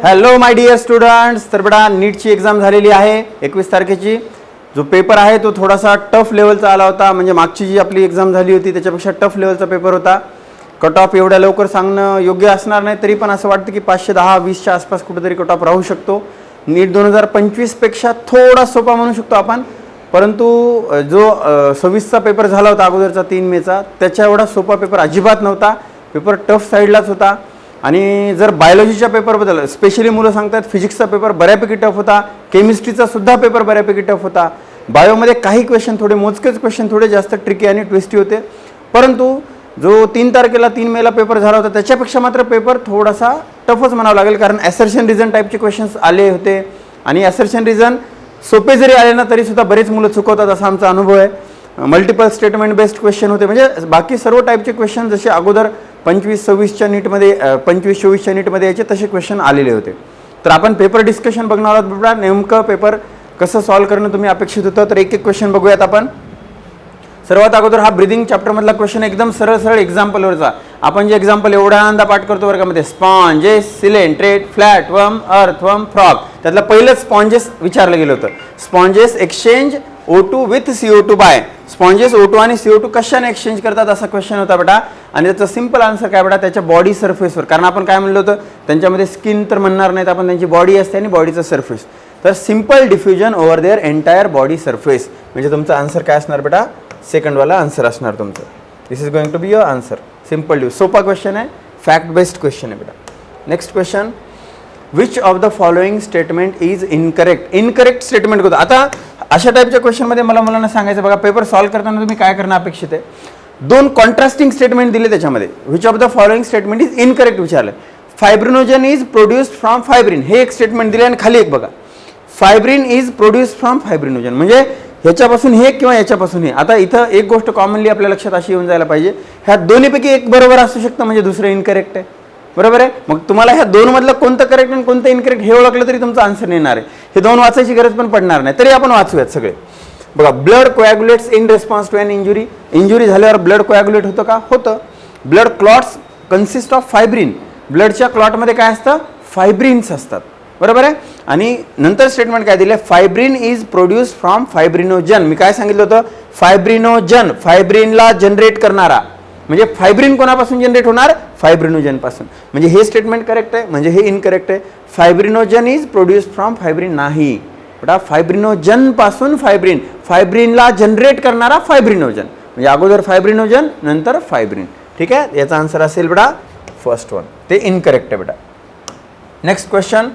Hello my dear students. तर बेटा नीटची एक्झाम झालेली आहे 21 तारखेची. जो पेपर आहे तो थोडासा टफ लेवलचा आला होता, म्हणजे मागची जी आपली एक्झाम झाली होती त्याच्यापेक्षा टफ लेवलचा पेपर होता. कट ऑफ एवढ्या लवकर सांगणं योग्य असणार नाही, तरी पण असं वाटतं की 510-20च्या आसपास कुठेतरी कट ऑफ राहू शकतो. नीट 2025पेक्षा थोडा सोपा म्हणू शकतो आपण, परंतु जो 26चा पेपर झाला होता अगोदरचा 3 मेचा, त्याच्या एवढा सोपा पेपर अजिबात नव्हता. पेपर टफ साईडलाच होता. आणि जर बायोलॉजीच्या पेपरबद्दल स्पेशली मुलं सांगतात फिजिक्सचा पेपर बऱ्यापैकी टफ होता, केमिस्ट्रीचा सुद्धा पेपर बऱ्यापैकी टफ होता. बायोमध्ये काही क्वेश्चन थोडे मोजकेच क्वेश्चन थोडे जास्त ट्रिकी आणि ट्विस्टी होते, परंतु जो 3 तारखेला 3 मेला पेपर झाला होता त्याच्यापेक्षा मात्र पेपर थोडासा टफच म्हणावं लागेल, कारण ॲसर्शन रिझन टाईपचे क्वेश्चन्स आले होते. आणि ॲसर्शन रिझन सोपे जरी आले ना तरी सुद्धा बरेच मुलं चुकवतात असा आमचा अनुभव आहे. मल्टिपल स्टेटमेंट बेस्ड क्वेश्चन होते, म्हणजे बाकी सर्व टाईपचे क्वेश्चन जसे अगोदर 25-26च्या नीटमध्ये 25-24च्या नीटमध्ये यायचे तसे क्वेश्चन आलेले होते. तर आपण पेपर डिस्कशन बघणार आहोत बघा, नेमकं पेपर कसं सॉल्व्ह करणं तुम्ही अपेक्षित होतं. तर एक एक क्वेश्चन बघूयात आपण. सर्वात अगोदर हा ब्रिदिंग चॅप्टरमधला क्वेश्चन एकदम सरळ एक्झाम्पलवरचा. आपण जे एक्झाम्पल एवढ्यांदा पाठ करतो वर्गामध्ये, sponges, coelenterate, flat worm, earthworm, frog, त्यातलं पहिलंच स्पॉन्जेस विचारलं गेलं होतं. Sponges exchange O2 with CO2 by. Sponges O2 आणि CO2 कशाने एक्सचेंज करतात असा क्वेश्चन होता बेटा. आणि त्याचं सिंपल आन्सर काय बेटा, त्याच्या बॉडी सरफेसवर. कारण आपण काय म्हणलं होतं, त्यांच्यामध्ये स्किन तर म्हणणार नाहीत आपण, त्यांची बॉडी असते आणि बॉडीचं सरफेस. तर simple diffusion over there entire body surface, म्हणजे तुमचं आन्सर काय असणार बेटा, सेकंडवाला आन्सर असणार तुमचं. This is going to be your answer. Simple सोपा क्वेश्चन आहे, फॅक्ट बेस्ड क्वेश्चन आहे बेटा. Next question, which of the following statement is incorrect. Incorrect statement होतं. आता अशा टाईपच्या क्वेश्चनमध्ये मला मुलांना सांगायचं बघा, पेपर सॉल्व्ह करताना तुम्ही काय करणं अपेक्षित आहे. 2 कॉन्ट्रास्टिंग स्टेटमेंट दिले त्याच्यामध्ये. Which of the following statement is incorrect विचारलं. फायब्रिनोजन इज प्रोड्यूस्ड फ्रॉम फायब्रिन, हे एक स्टेटमेंट दिले, आणि खाली एक बघा, फायब्रिन इज प्रोड्यूस्ड फ्रॉम फायब्रिनोजन, म्हणजे ह्याच्यापासून हे किंवा याच्यापासून हे. आता इथं एक गोष्ट कॉमनली आपल्या लक्षात अशी येऊन जायला पाहिजे, ह्या दोन्हीपैकी एक बरोबर असू शकतं, म्हणजे दुसरं इनकरेक्ट आहे. बरोबर आहे. मग तुम्हाला ह्या 2 मधलं कोणतं करेक्ट आणि कोणतं इनकरेक्ट हे ओळखलं तरी तुमचं आन्सर येणार आहे. हे 2 वाचायची गरज पण पडणार नाही, तरी आपण वाचूयात सगळे. बघा, blood coagulates in response to an injury. Injury झाल्यावर ब्लड कोॲग्युलेट होतं का, होतं. Blood clots consist of fibrin. ब्लडच्या क्लॉटमध्ये काय असतं, फायब्रिन्स असतात. बरोबर आहे. आणि नंतर स्टेटमेंट काय दिले, फायब्रिन इज प्रोड्यूस्ड फ्रॉम फायब्रिनोजन. मी काय सांगितलं होतं, फायब्रिनोजन, फायब्रिनला जनरेट करणारा, म्हणजे फायब्रिन कोणापासून जनरेट होणार, फायब्रिनोजन पासून. म्हणजे हे स्टेटमेंट करेक्ट आहे, म्हणजे हे इनकरेक्ट आहे. फायब्रिनोजन इज प्रोड्यूस्ड फ्रॉम फायब्रिन नाही बेटा, फायब्रिनोजन पासून फायब्रिन, फायब्रिनला जनरेट करणारा फायब्रिनोजन, म्हणजे अगोदर फायब्रिनोजन नंतर फायब्रिन. ठीक आहे, याचा आन्सर असेल बेटा फर्स्ट वन, ते इनकरेक्ट आहे बेटा. Next question,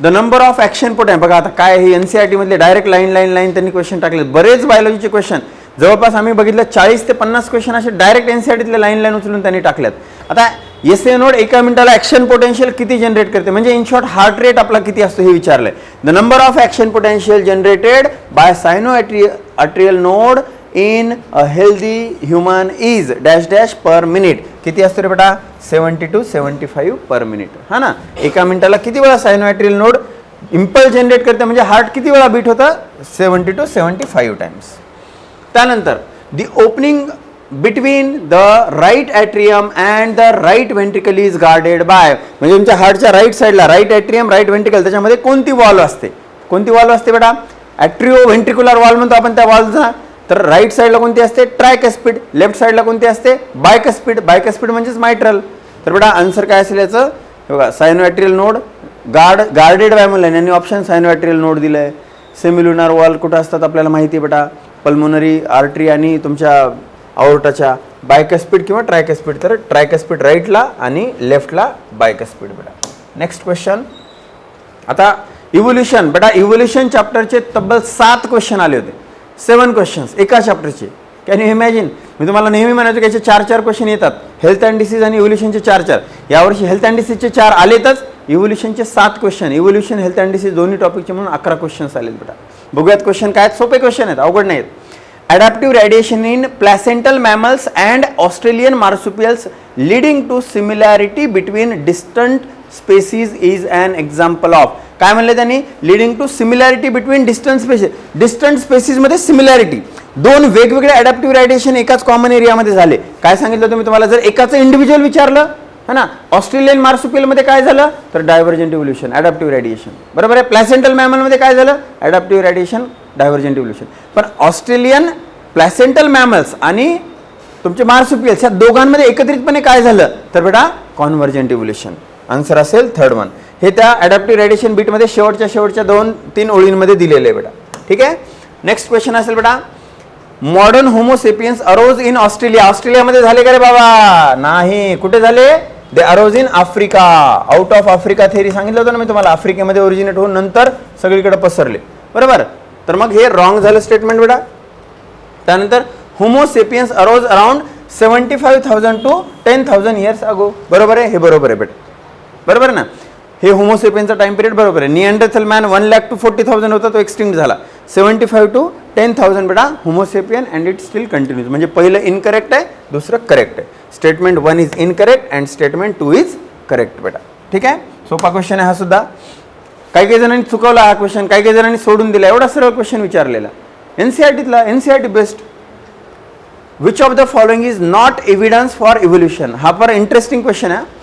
the number of action potential. बघा आता काय हे NCERT मधले डायरेक्ट लाईन त्यांनी क्वेश्चन टाकले. बरेच बायोलॉजीचे क्वेश्चन जवळपास आम्ही बघितलं 40 ते 50 क्वेश्चन असे डायरेक्ट NCERTतले लाईन उचलून त्यांनी टाकल्यात. आता SA नोड एका मिनिटाला ॲक्शन पोटेन्शियल किती जनरेट करते, म्हणजे इन शॉर्ट हार्ट रेट आपला किती असतो हे विचारलंय. The number of action potential generated by sinoatrial node in a healthy human is dash dash per minute. किती असतो रे बेटा, 70 to 75 पर मिनिट. हा ना, एका मिनिटाला किती वेळा सायनोआर्ट्रियल नोड इम्पल्स जनरेट करते, म्हणजे हार्ट किती वेळा बीट होतं, 70 to 75 टाइम्स. त्यानंतर the opening between the right atrium and the right ventricle is guarded by. म्हणजे तुमच्या हार्टच्या राईट साईडला राईट ॲट्रियम राईट व्हेंट्रिकल, त्याच्यामध्ये कोणती वॉल्व असते, कोणती वॉल्व असते बेटा, ॲट्रिओ व्हेंट्रिक्युलर वॉल्व म्हणतो आपण त्या वॉल्वचा. तर राईट साईडला कोणती असते, ट्रायकस्पिड. लेफ्ट साईडला कोणती असते, बायकस्पिड. बायकस्पिड म्हणजेच मायट्रल. तर बेटा आन्सर काय असेल याचं, बघा सायनोआर्ट्रियल नोड गार्डेड बाय म्हणलं, यांनी ऑप्शन सायनोआर्ट्रियल नोड दिलंय. सेमिल्युनार वॉल कुठं असतात आपल्याला माहिती आहे बेटा, पल्मोनरी आर्टरी आणि तुमच्या आउर्टाच्या. बायकस्पिड किंवा ट्रायकस्पिड, तर ट्रायकस्पिड राईटला आणि लेफ्टला बायकस्पिड बेटा. नेक्स्ट क्वेश्चन, आता इव्होल्युशन. बेटा इव्होल्युशन चॅप्टरचे तब्बल 7 क्वेश्चन आले होते, 7 क्वेश्चन्स एका चॅप्टरचे. Can you imagine. मी तुम्हाला नेहमी म्हणायचो की याचे 4-4 क्वेश्चन येतात, हेल्थ अँड डिसीज आणि इव्होल्युशनचे 4-4. यावर्षी हेल्थ अँड डिसीजचे 4 आलेतच, इव्होल्युशनचे 7 question. Evolution, health and disease दोन्ही टॉपिकचे म्हणून 11 क्वेश्चन्स आलेत बेटा. बघूयात क्वेश्चन काय आहेत, सोपे क्वेश्चन आहेत, अवघड नाहीत. Adaptive radiation in placental mammals and Australian marsupials leading to similarity between distant species is an example of. काय म्हणले त्यांनी, leading to similarity between distance species. Distance स्पेसीजमध्ये सिमिलॅरिटी, 2 वेगवेगळे अडॅप्टिव्ह रेडिएशन एकाच कॉमन एरियामध्ये झाले. काय सांगितलं तुम्ही, तुम्हाला जर एकाचं इंडिव्हिज्युअल विचारलं है ना. ऑस्ट्रेलियन मार्सुपियल मध्ये काय झालं तर डायव्हर्जंट इव्होल्युशन, अडॅप्टिव्ह रेडिएशन. बरोबर आहे. प्लॅसेंटल मॅमल मध्ये काय झालं अडॅप्टिव्ह रेडिएशन, डायव्हर्जंट इव्होल्युशन. पण ऑस्ट्रेलियन प्लॅसेंटल मॅमल्स आणि तुमचे मार्सुपियल्स या दोघांमध्ये एकत्रितपणे काय झालं तर बेटा कॉन्व्हर्जंट इव्होल्युशन. आन्सर असेल थर्ड वन. हे त्या अडॅप्टिव्ह रेडिएशन बीटमध्ये शेवटच्या 2-3 ओळींमध्ये दिलेले आहे बेटा. ठीक आहे. नेक्स्ट क्वेश्चन असेल बेटा modern homo sapiens arose in Australia. ऑस्ट्रेलियामध्ये झाले का रे बाबा नाही. कुठे झाले they arose in Africa. Out of Africa theory सांगितलं होतं ना मी तुम्हाला. आफ्रिकेमध्ये ओरिजिनेट होऊन नंतर सगळीकडे पसरले. बरोबर. तर मग हे रॉंग झालं स्टेटमेंट बेटा. त्यानंतर Homo sapiens arose around 75,000 to 10,000 years ago. बरोबर आहे. हे बरोबर आहे बेटा. बरोबर ना. हे होमोसेपियनचा टाइम पिरियड बरोबर आहे. निअँडरथल मॅन 1 लाख to 40,000 होता, तो एक्सटिंक्ट झाला. 75 to 10,000 बेटा Homo sapien and it still continues. म्हणजे पहिलं इनकरेक्ट आहे, दुसरं करेक्ट आहे. Statement 1 is incorrect and statement 2 is correct बेटा. ठीक आहे. सोपा क्वेश्चन आहे हा सुद्धा. काही जणांनी चुकवला हा क्वेश्चन, काही जणांनी सोडून दिला. एवढा सरळ क्वेश्चन विचारलेला एनसीआरटीतला. NCERT best. Which of the following is not evidence for evolution. हा फार इंटरेस्टिंग क्वेश्चन आहे.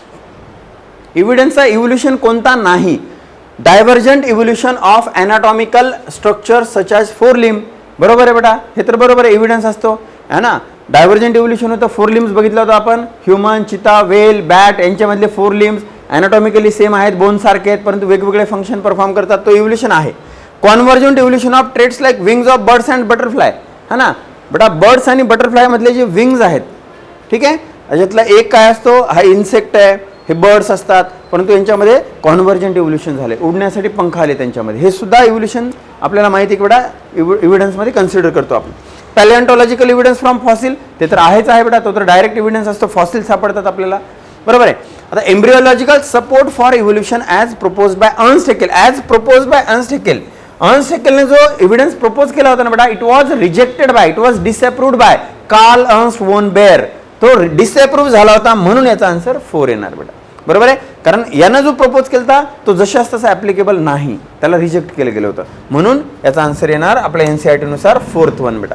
इव्हिडन्सचा इव्होल्युशन कोणता नाही. Divergent evolution of anatomical structure such as 4 limb. बरोबर आहे बेटा. हे तर बरोबर आहे. एव्हिडन्स असतो है ना. डायव्हर्जंट इव्होल्युशन होतं. 4 लिम्स बघितलं होतं आपण. ह्युमन, चिता, वेल, बॅट यांच्यामधले 4 लिम्स अॅनाटॉमिकली सेम आहेत, बोन सारखे आहेत, परंतु वेगवेगळे फंक्शन परफॉर्म करतात. तो इव्होल्युशन आहे. Convergent evolution of traits like wings of birds and butterfly है ना. बेटा बर्ड्स आणि बटरफ्लाय मधले जे विंग्स आहेत ठीक आहे याच्यातला एक काय असतो हा इन्सेक्ट आहे, हे बर्ड्स असतात, परंतु यांच्यामध्ये कॉन्व्हर्जंट इव्होल्युशन झाले, उडण्यासाठी पंख आले त्यांच्यामध्ये. हे सुद्धा इव्होल्युशन आपल्याला माहिती आहे की बेटा इव्हिडन्समध्ये कन्सिडर करतो आपण. पॅलिओन्टॉलॉजिकल इव्हिडन्स फ्रॉम फॉसिल ते तर आहेच आहे बेटा. तो तर डायरेक्ट इव्हिडन्स असतो. फॉसिल सापडतात आपल्याला. बरोबर आहे. आता embryological support for evolution as propose by Ernst Haeckel. As propose by Ernst Haeckel. Ernst हेकेलने जो एव्हिडन्स प्रपोज केला होता ना बेटा it was rejected by, it was disapproved by Karl Ernst von Baer. तो डिसअप्रूव्ह झाला होता म्हणून याचा आन्सर 4 येणार बेटा. बरोबर आहे. कारण यानं जो प्रपोज केला तो जशास तसा ऍप्लिकेबल नाही, त्याला रिजेक्ट केलं गेलं होतं, म्हणून याचा आन्सर येणार आपल्या एनसीईआरटी नुसार 4th वन बेटा.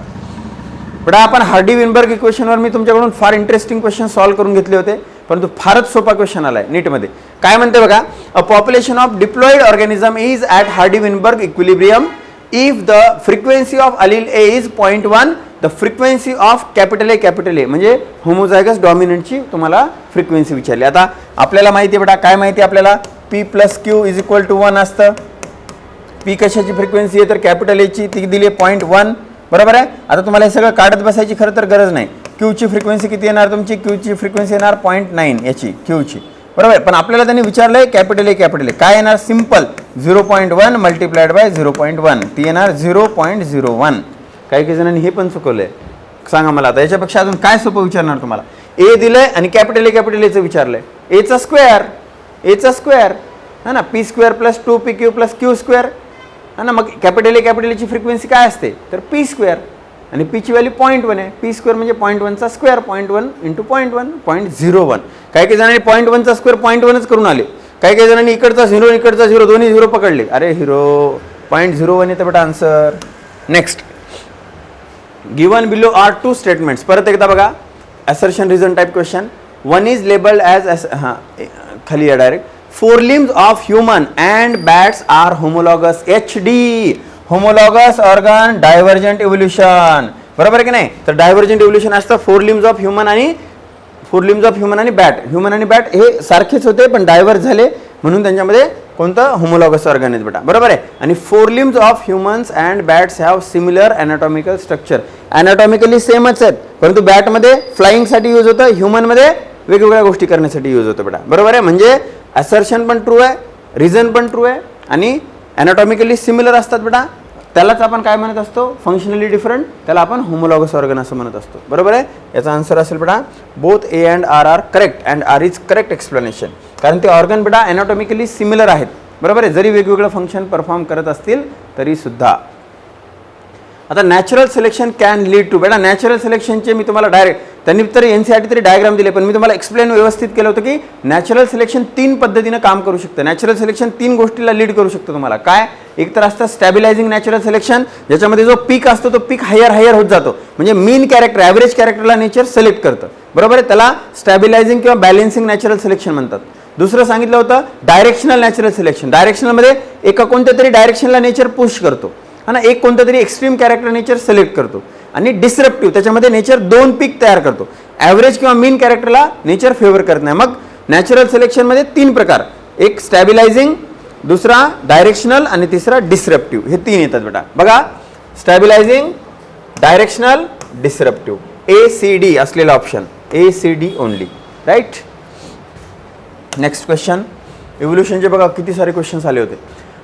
बेटा आपण हार्डी विनबर्ग इक्वेशनवर मी तुमच्याकडून फार इंटरेस्टिंग क्वेश्चन सॉल्व्ह करून घेतले होते, परंतु फारच सोपा क्वेश्चन आलाय नीटमध्ये. काय म्हणते बघा, a population of diploid organism is at Hardy Weinberg equilibrium if the frequency of allele A is 0.1 the frequency of capital A म्हणजे होमोझायगस डॉमिनंटची तुम्हाला फ्रिक्वेन्सी विचारली. आता आपल्याला माहिती आहे बेटा, काय माहिती आपल्याला, P plus Q is equal to 1 असतं. पी कशाची फ्रिक्वेन्सी आहे तर कॅपिटल एची, ती दिली आहे 0.1. बरोबर आहे. आता तुम्हाला हे सगळं काढत बसायची खरं तर गरज नाही. क्यूची फ्रिक्वेन्सी किती येणार तुमची, क्यूची फ्रिक्वेन्सी येणार 0.9 याची क्यूची. बरोबर आहे. पण आपल्याला त्यांनी विचारलंय कॅपिटल ए काय येणार, सिम्पल 0.1 मल्टिप्लाइड बाय 0.1 ती येणार 0.01. काही जणांनी हे पण चुकवलंय. सांगा मला आता याच्यापेक्षा अजून काय सोपं विचारणार तुम्हाला. ए दिलंय आणि कॅपिटल एचं विचारलंय. एचा स्क्वेअर है ना, P square plus 2pq plus Q square है ना. मग कॅपिटल एची फ्रिक्वेन्सी काय असते तर पी स्क्वेअर आणि पीची व्हॅल्यू 0.1 आहे. पी स्क्वेअर म्हणजे 0.1चा स्क्वेअर, 0.1 इंटू 0.1 0.01. काही जणांनी 0.1चा स्क्वेअर 0.1च करून आले. काही जणांनी इकडचा 0 इकडचा 0 दोन्ही 0 पकडले. अरे हिरो 0.01 येतं बेटा answer. Next, given below are 2 statements. परत एकदा बघा, assertion reason type question. One is labelled as खाली या direct 4 limbs of human and bats are homologous. HD homologous organ divergent evolution. बरोबर आहे की नाही. तर डायव्हर्जंट इव्होल्युशन असतं 4 limbs ऑफ ह्युमन आणि बॅट. ह्युमन आणि बॅट हे सारखेच होते पण डायव्हर्ज झाले म्हणून त्यांच्यामध्ये कोणतं होमोलॉगस ऑर्गन आहे बेटा. बरोबर आहे. आणि 4 limbs of humans and bats have similar anatomical structure. Anatomically सेमच आहेत, परंतु बॅटमध्ये फ्लाइंगसाठी यूज होतं, ह्युमनमध्ये वेगवेगळ्या गोष्टी करण्यासाठी यूज होतं बेटा. बरोबर आहे. म्हणजे असर्शन पण ट्रू आहे, रिझन पण ट्रू आहे आणि अॅनाटॉमिकली सिमिलर असतात बेटा. त्यालाच आपण काय म्हणत असतो, फंक्शनली डिफरंट, त्याला आपण होमोलॉगस ऑर्गन असं म्हणत असतो. बरोबर आहे. याचा आन्सर असेल बेटा both A and R R correct and R is correct explanation. कारण ते ऑर्गन बेटा अॅनाटॉमिकली सिमिलर आहेत. बरोबर आहे. जरी वेगवेगळं फंक्शन परफॉर्म करत असतील तरी सुद्धा. आता natural selection can lead to. बेटा नॅचरल सिलेक्शनचे मी तुम्हाला डायरेक्ट, त्यांनी तरी एनसीईआरटी तरी डायग्राम दिले, पण मी तुम्हाला एक्सप्लेन व्यवस्थित केलं होतं की नॅचरल सिलेक्शन 3 पद्धतीनं काम करू शकतं. नॅचरल सिलेक्शन 3 गोष्टीला लीड करू शकतं तुम्हाला. काय, एक तर असतं स्टॅबिलायझिंग नॅचरल सिलेक्शन, ज्याच्यामध्ये जो पीक असतो तो पीक हायर होत जातो, म्हणजे मीन कॅरेक्टर ॲव्हरेज कॅरेक्टरला नेचर सिलेक्ट करतं, बरोबर आहे, त्याला स्टॅबिलायझिंग किंवा बॅलेन्सिंग नॅचरल सिलेक्शन म्हणतात. दुसरं सांगितलं होतं डायरेक्शनल नॅचरल सिलेक्शन. डायरेक्शनलमध्ये एका कोणत्या तरी डायरेक्शनला नेचर पुश करतो हा ना, एक कोणतं तरी एक्स्ट्रीम कॅरेक्टर नेचर सिलेक्ट करतो. आणि डिस्रप्टिव्ह, त्याच्यामध्ये नेचर दोन पीक तयार करतो, ॲव्हरेज किंवा मीन कॅरेक्टरला नेचर फेवर करत नाही. मग नॅचरल सिलेक्शनमध्ये 3 प्रकार, एक स्टॅबिलायझिंग, दुसरा डायरेक्शनल आणि तिसरा डिस्रप्टिव्ह, हे 3 येतात बेटा. बघा, स्टॅबिलायझिंग, डायरेक्शनल, डिस्रप्टिव्ह, ACD असलेला option, ACD only, right. Next question, इव्होल्युशनचे बघा किती सारे क्वेश्चन्स आले होते.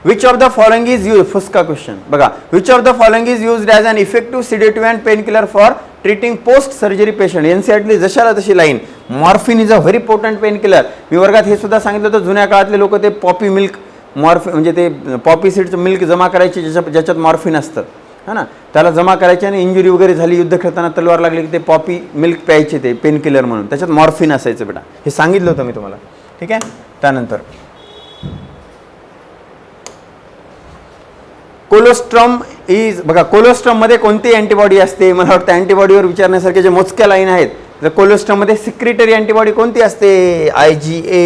Which of the following is use, first question बघा, which of the following is used as an effective sedative and pain killer for treating post surgery patient. NCERT जशाला तशी line, morphine is a very potent pain killer. मी वर्गात हे सुद्धा सांगितलं होतं, जुन्या काळातले लोक ते पॉपी मिल्क म्हणजे ते पॉपी सीडचं मिल्क जमा करायचे ज्याच्यात मॉर्फिन असतं हा ना, त्याला जमा करायचे आणि इंजुरी वगैरे झाली, युद्ध खेळताना तलवार लागली की ते पॉपी मिल्क प्यायचे, ते पेन किलर म्हणून, त्याच्यात मॉर्फिन असायचं बेटा, हे सांगितलं होतं मी तुम्हाला, ठीक आहे. त्यानंतर कोलोस्ट्रम इज, बघा कोलोस्ट्रम मध्ये कोणती अँटीबॉडी असते, मला वाटतं अँटीबॉडीवर विचारण्यासारखे जे मोजक्या लाईन आहेत, तर कोलोस्ट्रम मध्ये सिक्रेटरी अँटीबॉडी कोणती असते, IgA,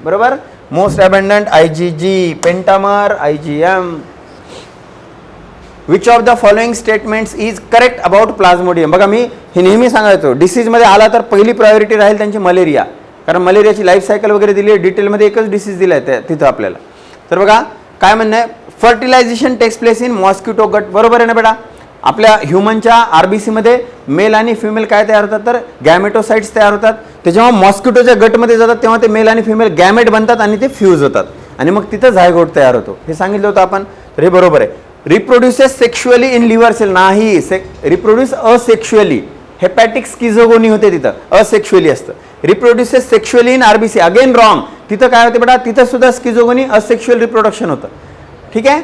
बरोबर. Most abundant IgG, pentamer IgM. Which of the following statements is correct about plasmodium. बघा, मी हे नेहमी सांगायचो, डिसीजमध्ये आला तर पहिली प्रायोरिटी राहील त्यांची मलेरिया, कारण मलेरियाची लाईफ सायकल वगैरे दिली आहे, डिटेलमध्ये एकच डिसीज दिला आहे तिथं आपल्याला. तर बघा काय म्हणणं आहे, fertilisation takes place in mosquito gut, बरोबर आहे ना बेटा. आपल्या ह्युमनच्या RBC मध्ये मेल आणि फिमेल काय तयार होतात, तर गॅमेटोसाइट्स तयार होतात. ते जेव्हा मॉस्किटोच्या गटमध्ये जातात तेव्हा ते मेल आणि फिमेल गॅमेट बनतात आणि ते फ्यूज होतात आणि मग तिथं झायगोट तयार होतो, हे सांगितलं होतं आपण, तर हे बरोबर आहे. Reproduces sexually in liver cell, नाही, रिप्रोड्यूस असेक्शुअली, हेपॅटिक स्किझोगोनी होते तिथं, असेक्शुअली असतं. Reproduces sexually in RBC, again wrong. तिथं काय होते बेटा, तिथं सुद्धा स्किझोगोनी, असेक्शुअल रिप्रोडक्शन होतं, ठीक आहे.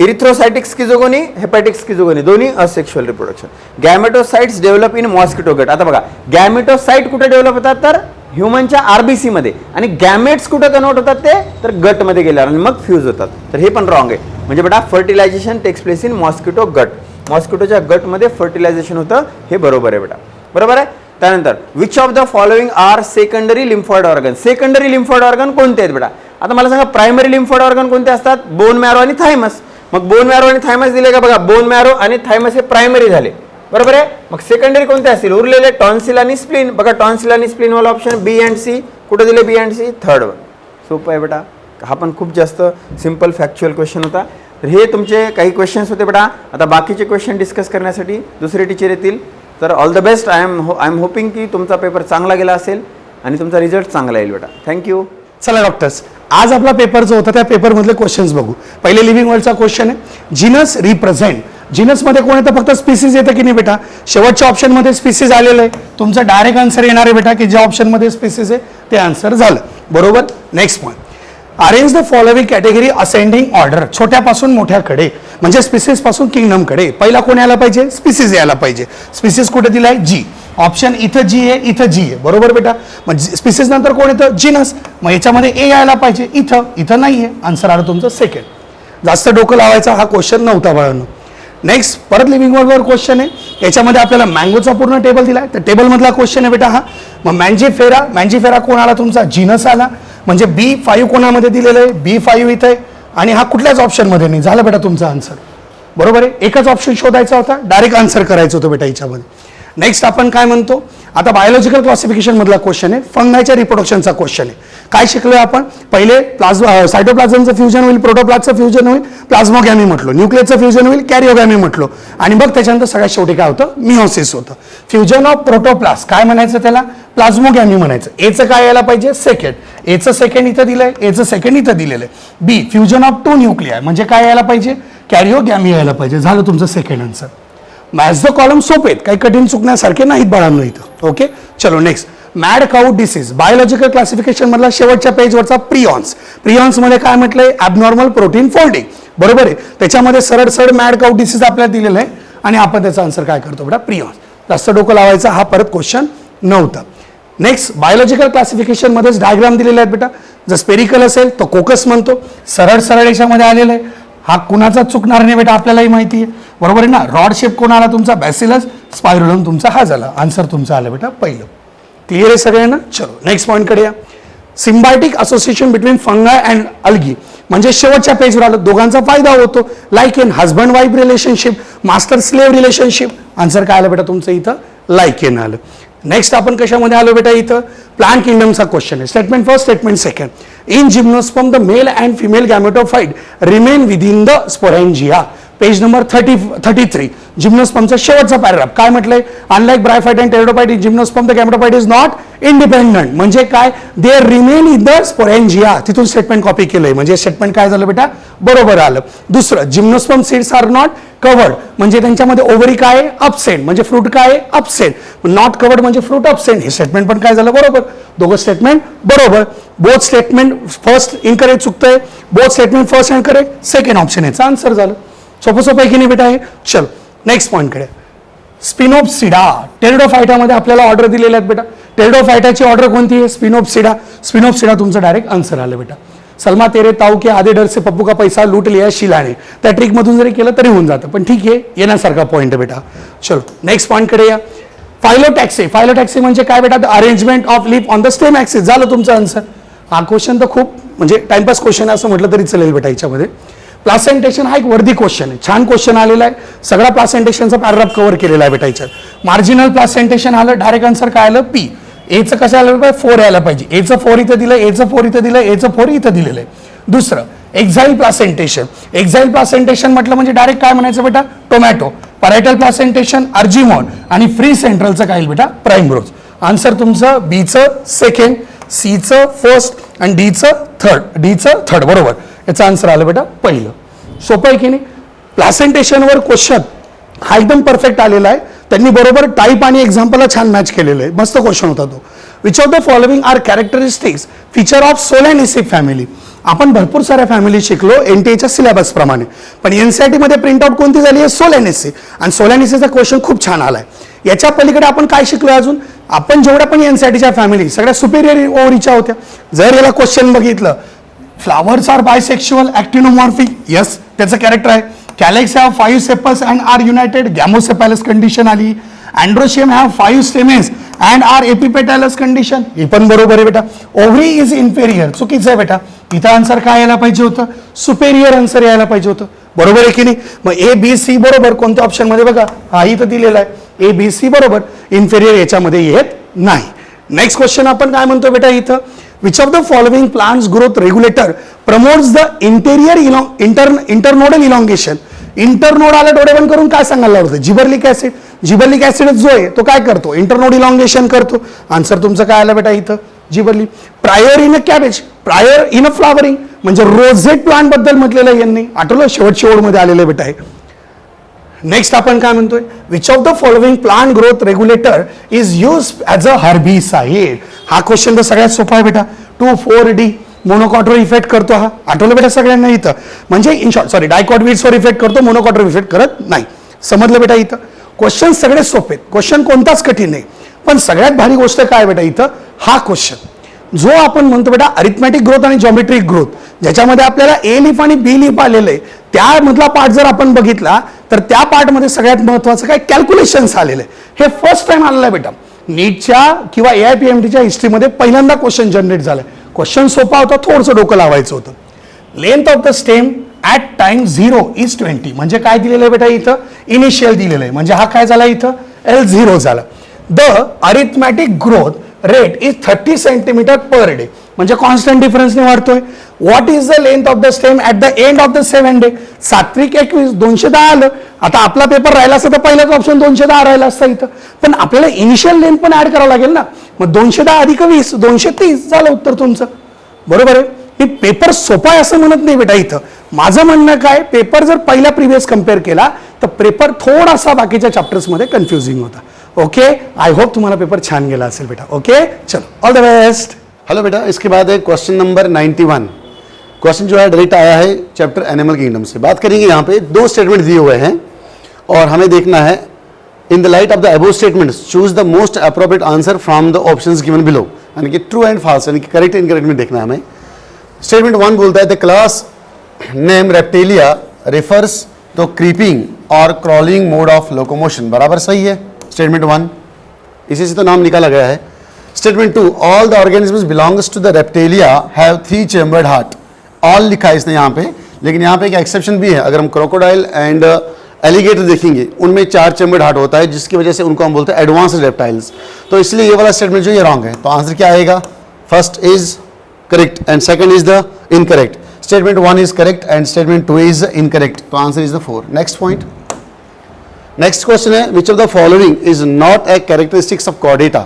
इरिथ्रोसायटिक स्किझोगोनी, हेपॅटिक स्किझोगोनी, दोन्ही asexual reproduction. Gametocytes develop in mosquito gut. आता बघा, गॅमेटोसाइट कुठे डेव्हलप होतात, तर ह्युमनच्या RBC मध्ये, आणि गॅमेट्स कुठे कन्वर्ट होतात ते, तर गटमध्ये गेल्यावर आणि मग फ्यूज होतात, तर हे पण रॉंग आहे. म्हणजे बेटा fertilisation takes place in mosquito gut, मॉस्किटोच्या गटमध्ये फर्टिलायझेशन होतं, हे बरोबर आहे बेटा, बरोबर आहे. त्यानंतर which of the following are secondary lymphoid organ. Secondary lymphoid organ कोणते आहेत बेटा, आता मला सांगा, प्रायमरी लिम्फॉइड ऑर्गन कोणते असतात, बोन मॅरो आणि थायमस. मग बोन मॅरो आणि थायमस दिले का, बघा बोन मॅरो आणि थायमस हे प्रायमरी झाले, बरोबर आहे. मग सेकंडरी कोणते असतील, उरलेले टॉन्सिल आणि स्प्लीन. बघा टॉन्सिल आणि स्प्लीन वाला ऑप्शन B and C, कुठे दिले B and C, third one. सोपं आहे बेटा, हा पण खूप जास्त सिंपल फॅक्च्युअल क्वेश्चन होता. तर हे तुमचे काही क्वेश्चन्स होते बेटा. आता बाकीचे क्वेश्चन डिस्कस करण्यासाठी दुसरे टीचर येतील. तर all the best. I am hoping की तुमचा पेपर चांगला गेला असेल आणि तुमचा रिझल्ट चांगला येईल बेटा. थँक्यू. चला डॉक्टर्स, आज आपला पेपर जो होता त्या पेपरमधले क्वेश्चन्स बघू. पहिले लिव्हिंग वर्ल्डचा क्वेश्चन आहे, जीनस रिप्रेझेंट. जीनसमध्ये कोण येतं, फक्त स्पीसीज येतं की नाही बेटा. शेवटच्या ऑप्शनमध्ये स्पीसीज आलेलं आहे, तुमचं डायरेक्ट आन्सर येणार आहे बेटा की ज्या ऑप्शनमध्ये स्पीसीज आहे ते आन्सर झालं, बरोबर. Next point, arrange the following category ascending order, छोट्यापासून मोठ्याकडे, म्हणजे स्पीसीज पासून किंगडमकडे. पहिला कोण यायला पाहिजे, स्पीसीज यायला पाहिजे. स्पीसीज कुठे दिलाय, जी. ऑप्शन इथं जी आहे, इथं जी आहे, बरोबर बेटा. मग स्पीसीज नंतर कोण येतं, जीनस. मग याच्यामध्ये ए यायला पाहिजे, इथं नाही आहे, आन्सर आलं तुमचं सेकंड. जास्त डोकं लावायचा हा क्वेश्चन नव्हता बाळांनो. नेक्स्ट परत लिव्हिंग वर्ल्डवर क्वेश्चन आहे, याच्यामध्ये आपल्याला मँगोचा पूर्ण टेबल दिलाय, तर टेबलमधला क्वेश्चन आहे बेटा हा. मग मॅन्जीफेरा कोण आला तुमचा, जीनस आला. म्हणजे B5 कोणामध्ये दिलेलं आहे, B5 इथं आहे आणि हा कुठल्याच ऑप्शनमध्ये नाही. झालं बेटा तुमचा आन्सर, बरोबर आहे. एकच ऑप्शन शोधायचा होता, डायरेक्ट आन्सर करायचं होतं बेटा याच्यामध्ये. नेक्स्ट आपण काय म्हणतो, आता बायोलॉजिकल क्लासिफिकेशन मधला क्वेश्चन आहे, फंगायच्या रिप्रोडक्शनचा क्वेश्चन आहे. काय शिकलोय आपण, पहिले सायटोप्लाझमचं फ्युजन होईल, प्रोटोप्लाझचं फ्युजन होईल, प्लाझ्मोगॅमी म्हटलो, न्यूक्लियसचं फ्युजन होईल, कॅरिओगॅमी म्हटलो, आणि मग त्याच्यानंतर सगळ्यात शेवटी काय होतं, मिओसिस होतं. फ्युजन ऑफ प्रोटोप्लाझ काय म्हणायचं त्याला, प्लाझ्मोगॅमी म्हणायचं. एचं काय यायला पाहिजे, सेकंड. एचं सेकंड इथं दिलंय, एचं सेकंड इथं दिलेलं आहे. बी फ्युजन ऑफ 2 न्यूक्लियाय म्हणजे काय यायला पाहिजे, कॅरिओगॅमी यायला पाहिजे. झालं तुमचं second answer. Match the column सोपे आहेत, काही कठीण चुकण्यासारखे नाहीत बाळांनो इथं. ओके, चलो नेक्स्ट. मॅड काऊ डिसीज, बायोलॉजिकल क्लासिफिकेशन मधला शेवटच्या पेजवरचा प्रियॉन्स मध्ये काय म्हटलंय, ॲबनॉर्मल प्रोटीन फोल्डिंग, बरोबर आहे. त्याच्यामध्ये सरळ मॅड काऊ डिसीज आपल्याला दिलेलं आहे आणि आपण त्याचा आन्सर काय करतो बेटा, प्रियॉन्स. जास्त डोकं लावायचा हा परत क्वेश्चन नव्हता. नेक्स्ट बायोलॉजिकल क्लासिफिकेशन मध्येच डायग्राम दिलेले आहेत बेटा. जर स्पेरिकल असेल तो कोकस म्हणतो. सरळ सरळ याच्यामध्ये आलेलं आहे, हा कुणाचा चुकणार नाही बेटा, आपल्यालाही माहिती आहे, बरोबर आहे ना. रॉड शेप कोण आला तुमचा, बॅसिलस, स्पायरुलम तुमचा हा झाला. आन्सर तुमचा आलं बेटा पहिलं. क्लिअर आहे सगळ्यांना. चलो नेक्स्ट पॉईंटकडे या. Symbiotic association between फंगाय and algae, म्हणजे शेवटच्या पेजवर आलं, दोघांचा फायदा होतो. Like in husband wife relationship, master slave relationship. Answer काय आलं बेटा तुमचं इथं, लाईक इन आलं. नेक्स्ट आपण कशामध्ये आलो बेटा इथं, प्लांट किंगडमचा क्वेश्चन आहे. Statement first, statement second. In gymnosperm the male and female gametophyte remain within the sporangia. Page number 33. जिम्नोस्पर्मचा शेवटचा पॅराग्राफ काय म्हटलंय, unlike bryophyte and pteridophyte in gymnosperm the gametophyte is not independent. म्हणजे काय, they remain in the sporangia. तिथून statement copy केलंय, म्हणजे statement काय झालं बेटा, बरोबर आलं. दुसरं, gymnosperm seeds are not covered, म्हणजे त्यांच्यामध्ये ओव्हरी काय आहे, अपसेंट, म्हणजे फ्रूट काय आहे, अपसेंट. नॉट कवर्ड म्हणजे फ्रूट अपसेंट. हे स्टेटमेंट पण काय झालं, बरोबर. दोघं स्टेटमेंट बरोबर. बोथ स्टेटमेंट फर्स्ट इनकरेक्ट चुकतंय, both statement first and correct, second option याचा आन्सर झालं. सोपं सोपं आहे की नाही बेटा हे. चल नेक्स्ट पॉईंटकडे. स्पिनोप्सिडा, टेरिडोफायटामध्ये आपल्याला ऑर्डर दिलेल्या आहेत बेटा. टेरिडोफायटाची ऑर्डर कोणती आहे, स्पिनोप्सिडा. स्पिनोप्सिडा तुमचं डायरेक्ट आन्सर आलं बेटा. सलमा तेरे ताऊ के आधे डर से पप्पू का पैसा लूट लिया शिलाने, त्या ट्रिकमधून जरी केलं तरी होऊन जातं, पण ठीक आहे, येण्यासारखा पॉईंट आहे बेटा. चलो नेक्स्ट पॉईंटकडे या. फायलोटॅक्सी. फायलोटॅक्सी म्हणजे काय बेटा, the arrangement of leaf on the stem axis. झालं तुमचं आन्सर. हा क्वेश्चन तर खूप म्हणजे टाइमपास क्वेश्चन आहे असं म्हटलं तरी चालेल बेटा. याच्यामध्ये प्लासेंटेशन हा एक वर्दी क्वेश्चन आहे, छान क्वेश्चन आलेला आहे. सगळा प्लासेंटेशनचा पॅराग्राफ कव्हर केलेला आहे बेटा याच्यात. मार्जिनल प्लासेंटेशन आलं, डायरेक्ट आन्सर काय आलं, पी. एचं कसं आलं पाहिजे, 4 यायला पाहिजे. एचं 4 इथं दिलं, एचं 4 इथं दिलं, एचं 4 इथं दिलेलं आहे. दुसरं, एक्झाईल प्लासेंटेशन. एक्झाईल प्लासेंटेशन म्हटलं म्हणजे डायरेक्ट काय म्हणायचं बेटा, टोमॅटो. पॅरायटल प्लासेंटेशन अर्जिमॉन, आणि फ्री सेंट्रलचं काय बेटा, प्राइमरोज. आन्सर तुमचं बीचं सेकंड, सीचं फर्स्ट आणि डीचं थर्ड. बरोबर, याचा आन्सर आलं बेटा पहिलं. सोपं आहे की नाही. प्लासेंटेशनवर क्वेश्चन हा एकदम परफेक्ट आलेला आहे. त्यांनी बरोबर टाईप आणि एक्झाम्पलला छान मॅच केलेलं आहे, मस्त क्वेश्चन होता तो. Which of the following are characteristics feature of Solanaceae family. आपण भरपूर साऱ्या फॅमिली शिकलो एनटीएच्या सिलेबस प्रमाणे, पण एनसीईआरटी मध्ये प्रिंट आउट कोणती झाली आहे, सोलॅनिसी. आणि सोलॅनिसीचा क्वेश्चन खूप छान आलाय. याच्या पलीकडे आपण काय शिकलो अजून, आपण जेवढ्या पण एनसीईआरटीच्या फॅमिली सगळ्या सुपेरियर ओव्हरीच्या होत्या. जर याला क्वेश्चन बघितलं, flowers are bisexual actinomorphic, yes त्याचं कॅरेक्टर आहे. Calyx have 5 sepals and are united, gamosepalous condition आली. Androecium have 5 stamens and are epipetalous condition, हे पण बरोबर आहे बेटा. ओव्हरी इज इन्फेरियर, चुकीचं आहे बेटा. इथं आन्सर काय यायला पाहिजे होतं, सुपेरियर आन्सर यायला पाहिजे होतं. बरोबर आहे की नाही. मग ए बी सी बरोबर, कोणत्या ऑप्शन मध्ये बघा, हा इथं दिलेला आहे, ए बी सी बरोबर. इन्फेरियर याच्यामध्ये येत नाही. नेक्स्ट क्वेश्चन आपण काय म्हणतो बेटा इथं, which of the following plants growth regulator promotes the internodal elongation. Internode आला डोळे बंद करून काय सांगायला होतं, जिबर्लिक ऍसिड. जिबर्लिक ऍसिड जो आहे तो काय करतो, इंटरनोड इलॉंगेशन करतो. आन्सर तुमचं काय आलं बेटा इथं, gibberellic. Prior in a cabbage, prior in a flowering, म्हणजे रोझेट प्लांट बद्दल म्हटलेलं यांनी, आठवलं शेवटच्या ओळमध्ये आलेलं बेटा आहे. नेक्स्ट आपण काय म्हणतोय, which of the following plant growth regulator is use as a herbicide. हा क्वेश्चन तर सगळ्यात सोपा आहे बेटा. 2,4-D मोनोकॉटवर इफेक्ट करतो, हा आठवलं बेटा सगळ्यांना इथं. म्हणजे इन शॉर्ट सॉरी डायकॉटवीड्सवर इफेक्ट करतो, मोनोकॉटवर इफेक्ट करत नाही. समजलं बेटा इथं. क्वेश्चन सगळे सोपे आहेत, क्वेश्चन कोणताच कठीण नाही. पण सगळ्यात भारी गोष्ट काय बेटा इथं, हा क्वेश्चन जो आपण म्हणतो बेटा अरिथमॅटिक ग्रोथ आणि जॉमेट्रिक ग्रोथ, ज्याच्यामध्ये आपल्याला ए लिफ आणि बी लिफ आलेलं आहे, त्यामधला पार्ट जर आपण बघितला तर त्या पार्टमध्ये सगळ्यात महत्वाचं काय, कॅल्क्युलेशन्स आलेलं आहे. हे फर्स्ट टाइम आलेलं आहे बेटा. नीटच्या किंवा AIPMTच्या हिस्ट्रीमध्ये पहिल्यांदा क्वेश्चन जनरेट झालाय. क्वेश्चन सोपा होता, थोडंसं डोकं लावायचं होतं. Length of the stem at time 0 is 20, म्हणजे काय दिलेलं आहे बेटा इथं, इनिशियल दिलेलं आहे, म्हणजे हा काय झाला इथं, L0 झाला. The arithmetic growth rate is 30 centimetre per day, म्हणजे कॉन्स्टंट डिफरन्सने वाढतोय. What is the length of the stem at the end of the 7 day. 7-21 210 आलं. आता आपला पेपर राहिला असता तर पहिलाच ऑप्शन 210 राहिला असता इथं, पण आपल्याला इनिशियल लेंथ पण ऍड करावं लागेल ना. मग 210 अधिक 20 230 झालं उत्तर तुमचं. बरोबर आहे. हे पेपर सोपा आहे असं म्हणत नाही बेटा इथं. माझं म्हणणं काय, पेपर जर पहिला प्रिव्हियस कम्पेअर केला तर पेपर थोडासा बाकीच्या चॅप्टर्समध्ये कन्फ्युजिंग होता. ओके, आई होप तुम्हाला पेपर छान गेला असेल बेटा. ओके, चलो ऑल द बेस्ट. हेलो बेटा, इसके बाद है क्वेश्चन नंबर 91. क्वेश्चन जो है डायरेक्ट आया है चैप्टर एनिमल किंगडम से. बात करेंगे यहाँ पे 2 स्टेटमेंट दिए हुए हैं और हमें देखना है in the light of the above statements choose the most appropriate answer from the options given below, यानी कि ट्रू एंड फॉल्स, यानी कि करेक्ट इनकरेक्ट में देखना है हमें. स्टेटमेंट 1 बोलता है the class name Reptilia refers to creeping और क्रॉलिंग मोड ऑफ लोकोमोशन, बराबर सही है स्टेटमेंट 1, इसी से तो नाम निकाला गया है। Statement 2 all the organisms belongs to the Reptilia have 3 chambered heart, all लिखा है इसने यहाँ पे, लेकिन यहाँ पे एक एक्सेप्शन भी है। अगर हम क्रोकोडाइल एंड एलिगेटर देखेंगे उनमें 4 चैम्बर्ड हार्ट होता है, जिसकी वजह से उनको हम बोलते हैं एडवांस्ड रेप्टाइल्स। तो इसलिए ये वाला स्टेटमेंट जो ये रॉन्ग है, तो आंसर क्या आएगा, first is correct and second is the incorrect. Statement 1 is correct end statement 2 is incorrect, तो answer is the 4। Next point, next question है which of the following is not a characteristics of Chordata.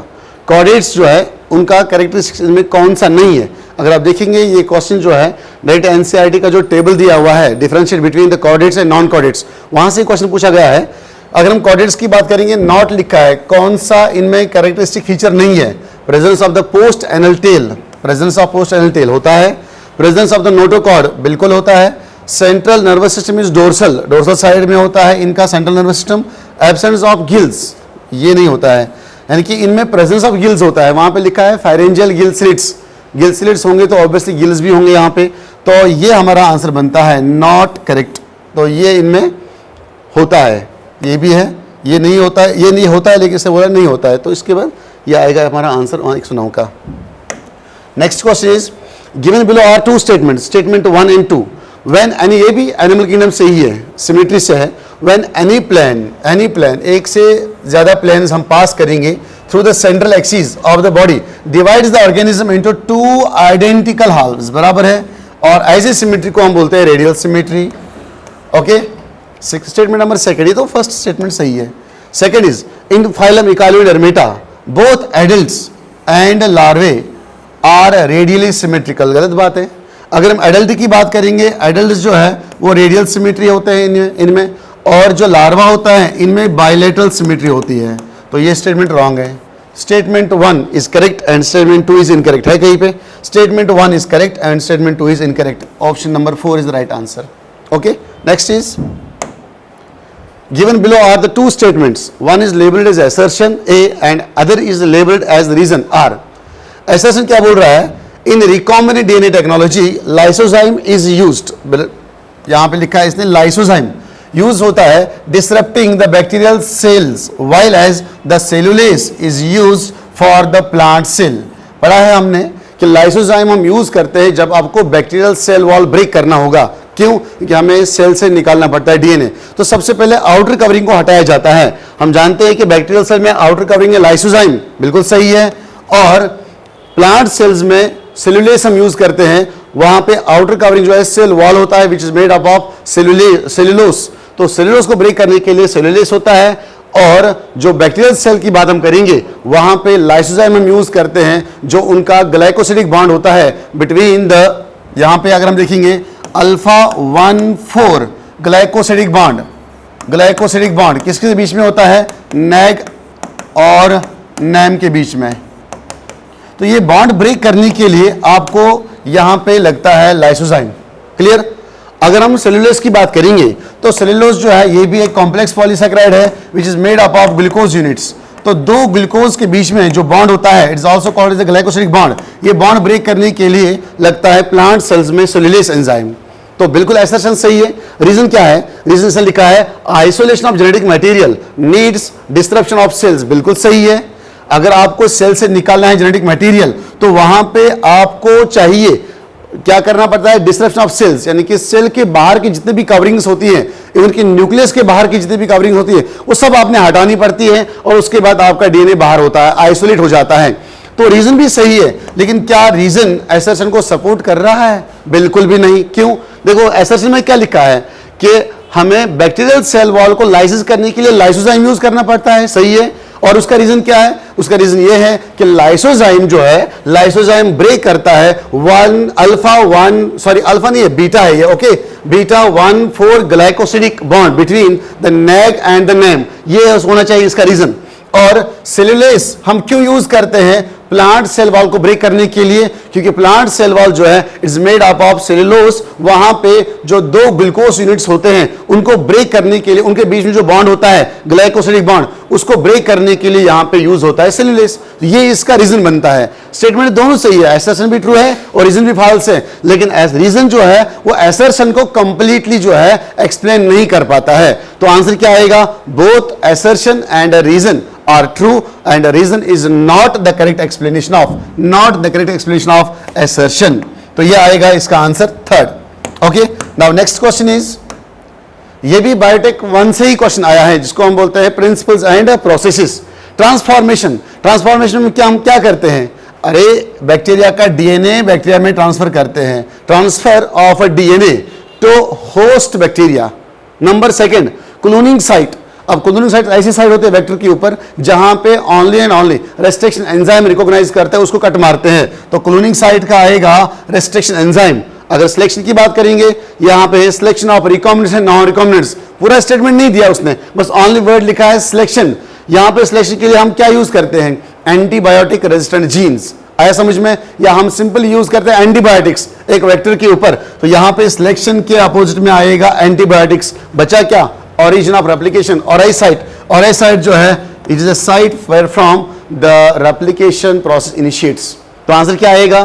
Chordates जो है उनका characteristics में कौन सा नहीं है। अगर आप देखेंगे ये क्वेश्चन जो है डायरेक्ट एनसीईआरटी का जो टेबल दिया हुआ है differentiate between the chordates end non chordates, वहां से क्वेश्चन पूछा गया है। अगर हम कॉर्डेट्स की बात करेंगे, नॉट लिखा है, कौन सा इनमें कैरेक्टरिस्टिक फीचर नहीं है। Presence of the post anal tail, presence of post anal tail होता है। प्रेजेंस ऑफ द नोटोकॉर्ड बिल्कुल होता है। Central nervous system is dorsal, dorsal side में होता है इनका central nervous system. Absence of gills, ये नहीं होता है, यानी कि इनमें प्रेजेंस ऑफ गिल्स होता है। वहां पे लिखा है फायरेंजियल गिल स्लिट्स, गिल स्लिट्स होंगे तो ऑब्वियसली गिल्स भी होंगे यहाँ पे, तो ये हमारा आंसर बनता है नॉट करेक्ट। तो ये इनमें होता है, ये भी है, ये नहीं होता है, ये नहीं होता है, लेकिन इससे बोला नहीं होता है, तो इसके बाद ये आएगा हमारा आंसर 109 का। Next question is given below are 2 statement, statement 1 and 2 when any, ये भी एनिमल किंगडम से ही है, सिमेट्री से है। व्हेन एनी प्लेन, एक से ज्यादा प्लेन्स हम पास करेंगे through the central axis of the body, divides the organism into 2 identical halves, बराबर है। और ऐसे सिमेट्री को हम बोलते हैं radial symmetry. Okay, statement number second, ये तो फर्स्ट स्टेटमेंट सही है। Second is in phylum Echinodermata both adults and larvae are radially symmetrical, गलत बात है। अगर हम एडल्ट की बात करेंगे, एडल्ट जो है वो रेडियल सिमेट्री होते हैं इनमें, और जो लार्वा होता है इनमें बायलेटरल सिमेट्री होती है, तो ये स्टेटमेंट रॉन्ग है। Statement 1 is correct end statement 2 is incorrect है कहीं पे। Statement 1 is correct end statement 2 is incorrect, option number 4 is the right answer. Okay, next is given below are the 2 statements, one is labeled as assertion A and other is labeled as reason R। assertion क्या बोल रहा है, in recombinant DNA technology lysozyme is used, यहाँ पे लिखा है इसने lysozyme use होता है disrupting the bacterial cells while as the cellulase is used for the plant cell। पढ़ा है हमने कि लाइसोजाइम हम यूज करते हैं जब आपको बैक्टीरियल सेल वॉल ब्रेक करना होगा। क्यों? क्योंकि हमें सेल से निकालना पड़ता है डीएनए, तो सबसे पहले आउटर कवरिंग को हटाया जाता है। हम जानते हैं कि बैक्टीरियल सेल में आउटर कवरिंग है लाइसोजाइम, बिल्कुल सही है। और प्लांट सेल्स में सेलुलेस हम यूज करते हैं, वहां पे आउटर कवरिंग जो है सेल वॉल होता है which is made up of cellulose. तो सेलुलोस को ब्रेक करने के लिए सेलुलेस होता है, और जो बैक्टीरियल सेल की बात हम करेंगे वहां पे लाइसोजाइम हम यूज करते हैं, जो उनका ग्लाइकोसिडिक बॉन्ड होता है बिटवीन द, यहां पे अगर हम देखेंगे alpha 1,4 glycosidic bond, glycosidic bond किसके बीच में होता है, नैग और नैम के बीच में। तो ये बॉन्ड ब्रेक करने के लिए आपको यहां पे लगता है लाइसोजाइम। क्लियर? अगर हम सेलुलोज की बात करेंगे तो सेलुलोज जो है ये भी एक कॉम्प्लेक्स पॉलीसैकेराइड है which is made up of glucose units. तो दो ग्लूकोज के बीच में जो बॉन्ड होता है it's also called as the glycosidic bond. ये बॉन्ड ब्रेक करने के लिए लगता है प्लांट सेल्स में सेलुलेस एंजाइम। तो बिल्कुल असर्शन सही है। रीजन क्या है? रीजन से लिखा है isolation of genetic material needs disruption of cells, बिल्कुल सही है। अगर आपको सेल से निकालना है जेनेटिक मटेरियल तो वहां पे आपको चाहिए क्या करना पड़ता है, डिस्ट्रप्शन ऑफ सेल्स, यानी कि सेल के बाहर की जितनी भी कवरिंग्स होती हैं, इवन की न्यूक्लियस के बाहर की जितनी भी कवरिंग होती है वो सब आपने हटानी पड़ती है, और उसके बाद आपका डीएनए बाहर होता है, आइसोलेट हो जाता है। तो रीजन भी सही है, लेकिन क्या रीजन असर्शन को सपोर्ट कर रहा है? बिल्कुल भी नहीं। क्यों? देखो असर्शन में क्या लिखा है कि हमें बैक्टीरियल सेल वॉल को लाइसिस करने के लिए लाइसोजाइम यूज करना पड़ता है, सही है। और उसका रीजन क्या है? उसका रीजन ये है कि लाइसोजाइम जो है, लाइसोजाइम ब्रेक करता है अल्फा नहीं है, बीटा है ये, okay, beta 1,4 glycosidic bond between the nag end the name, ये होना चाहिए इसका रीजन। और सेलुलेस हम क्यों यूज करते हैं? प्लांट सेल वॉल को ब्रेक करने के लिए, क्योंकि प्लांट सेल वॉल जो है it's made up of cellulose, वहां पे जो दो ग्लूकोज यूनिट्स होते हैं उनको ब्रेक करने के लिए, उनके बीच में जो बॉन्ड होता है ग्लाइकोसिडिक बॉन्ड, उसको ब्रेक करने के लिए यहां पे यूज होता है सेलुलोज। ये इसका रीजन बनता है। स्टेटमेंट दोनों सही है, असर्शन भी ट्रू है और रीजन भी फॉल्स है, लेकिन रीजन जो है वो असर्शन को कंप्लीटली जो है एक्सप्लेन नहीं कर पाता है। तो आंसर क्या आएगा? Both assertion and reason are true and the reason is not the correct explanation of assertion. तो ये आएगा इसका answer third. Okay, now next question is, ये भी बायोटेक 1 से ही क्वेश्चन आया है, जिसको हम बोलते हैं प्रिंसिपल्स एंड प्रोसेसेस। ट्रांसफॉर्मेशन में हम क्या करते हैं? अरे बैक्टीरिया का डीएनए बैक्टीरिया में ट्रांसफर करते हैं, transfer of DNA to host bacteria. Number second, cloning site. अब क्लोनिंग साइट ऐसी साइट होती है वेक्टर के ऊपर जहां पे only and only restriction enzyme recognise करता है, उसको कट मारते हैं, तो क्लोनिंग साइट का आएगा रेस्ट्रिक्शन एंजाइम। अगर सिलेक्शन की बात करेंगे, यहां पे selection of recombinants and non recombinants, पूरा स्टेटमेंट नहीं दिया उसने, बस ओनली वर्ड लिखा है सिलेक्शन। यहां पे सिलेक्शन के लिए हम क्या यूज करते हैं? Antibiotic resistant genes. आया समझ में? या हम सिंपल यूज करते हैं एंटीबायोटिक्स एक वेक्टर के ऊपर, तो यहां पे सिलेक्शन के अपोजिट में आएगा एंटीबायोटिक्स। बचा क्या? origin of replication, ORI site जो है it is a site where from the replication process initiates। तो आंसर क्या आएगा?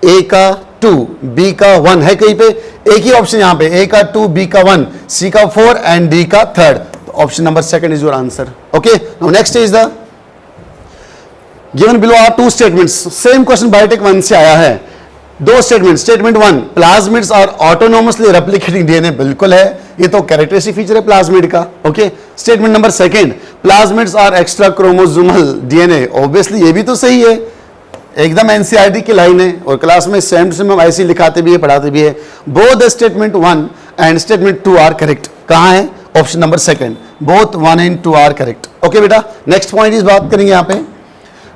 A का 2, B का 1 है कहीं पे, एक ही ऑप्शन यहाँ पे, A का 2, B का 1, C का 4 एंड D का 3rd। तो option number second is your answer. Okay, now next is the given below are 2 statements. Same question biotech 1 से आया है। दो statement, statement 1, plasmids are autonomously replicating DNA, बिल्कुल है, ये तो कैरेक्टरिस्टिक फीचर है प्लाज्मिड का। Okay, statement number second, plasmids are extra chromosomal DNA, obviously ये भी तो सही है, एकदम एनसीईआरटी की लाइन है और क्लास में सेम टू सेम हम ऐसे लिखाते भी है, पढ़ाते भी है। Both the statement 1 and statement 2 are correct. कहां है? Option number second, both 1 and 2 are correct. Okay बेटा, नेक्स्ट पॉइंट इस बात करेंगे यहाँ पे।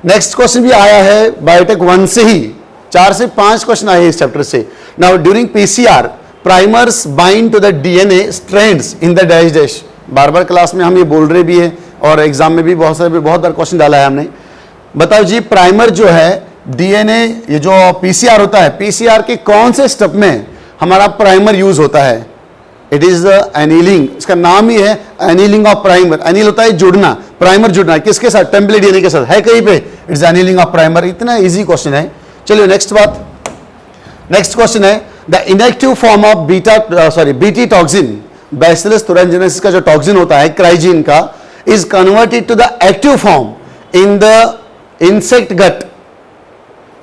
नेक्स्ट क्वेश्चन भी आया है बायोटेक 1 से ही, 4 से 5 क्वेश्चन आए इस चैप्टर से। Now during PCR primers bind to the DNA strands in the dash dash. बार बार क्लास में हम ये बोल रहे भी है और एग्जाम में भी बहुत बार क्वेश्चन डाला है हमने। बताओ जी, प्राइमर जो है डीएनए, ये जो पीसीआर होता है, पीसीआर के कौन से स्टेप में हमारा प्राइमर यूज होता है? इट इज एनीलिंग, इसका नाम ही है एनीलिंग ऑफ प्राइमर। एनील होता है जुड़ना, प्राइमर जुड़ना, किसके साथ? टेम्पलेट डीएनए के साथ, है कहीं पे? It's annealing of primer. इतना इजी क्वेश्चन है। चलिए नेक्स्ट बात, नेक्स्ट क्वेश्चन है the inactive form of BT toxin, Bacillus thuringiensis का जो टॉक्सिन होता है क्राइजीन का, is converted to the active form in the insect gut.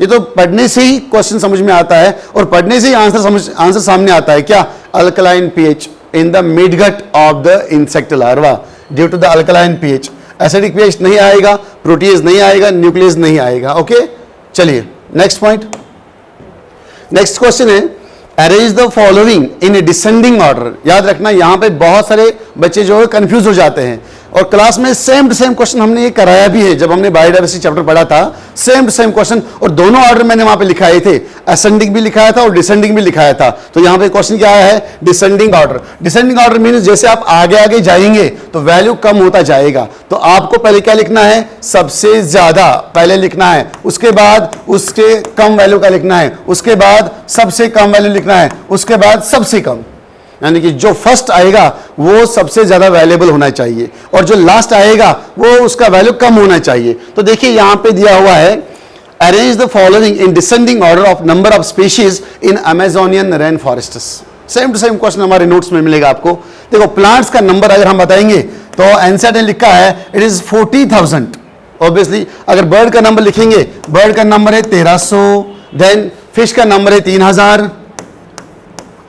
ये तो पढ़ने से ही क्वेश्चन समझ में आता है और पढ़ने से ही आंसर सामने आता है। क्या? Alkaline pH in the midgut of the insect larva due to the alkaline pH. Acidic pH नहीं आएगा, प्रोटीज नहीं आएगा, न्यूक्लियस नहीं आएगा। ओके, चलिए नेक्स्ट पॉइंट, नेक्स्ट क्वेश्चन है arrange the following in descending order. याद रखना, यहां पे बहुत सारे बच्चे जो है कंफ्यूज हो जाते हैं और क्लास में सेम टू सेम क्वेश्चन हमने ये कराया भी है जब हमने बायोडाइवर्सिटी चैप्टर पढ़ा था। सेम टू सेम क्वेश्चन और दोनों ऑर्डर मैंने वहां पे लिखाए थे, असेंडिंग भी लिखाया था और डिसेंडिंग भी लिखाया था। तो यहां पे क्वेश्चन क्या है? Descending order. Descending order means जैसे आप आगे आगे जाएंगे तो वैल्यू कम होता जाएगा। तो आपको पहले क्या लिखना है? सबसे ज्यादा पहले लिखना है, उसके बाद उसके कम वैल्यू का लिखना है, उसके बाद सबसे कम वैल्यू लिखना है, उसके बाद सबसे कम, यानी कि जो फर्स्ट आएगा वो सबसे ज्यादा वैल्यूएबल होना चाहिए और जो लास्ट आएगा वो उसका वैल्यू कम होना चाहिए। तो देखिए यहां पे दिया हुआ है arrange the following in descending order of number of species in Amazonian rain forests. Same to same question हमारे नोट्स में मिलेगा आपको। देखो प्लांट्स का नंबर अगर हम बताएंगे तो एनसीईआरटी ने लिखा है इट इज 40,000। ऑब्वियसली अगर बर्ड का नंबर लिखेंगे, बर्ड का नंबर है 1300, देन फिश का नंबर है 3000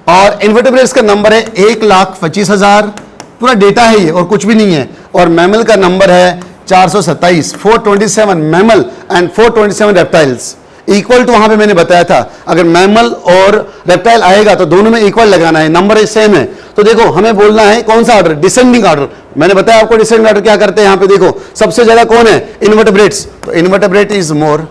और इन्वर्टेब्रेट्स का नंबर है 1,25,000। पूरा डेटा है ये और कुछ भी नहीं है। और मैमल का नंबर है 427, 427 mammal and 427 reptiles. Equal to वहां पे मैंने बताया था अगर मैमल और रेप्टाइल आएगा तो दोनों में इक्वल लगाना है, नंबर सेम है। तो देखो हमें बोलना है कौन सा ऑर्डर? Descending order. मैंने बताया आपको डिसेंडिंग ऑर्डर क्या करते हैं। यहां पे देखो सबसे ज्यादा कौन है? इन्वर्टेब्रेट्स, तो इन्वर्टेब्रेट इज मोर,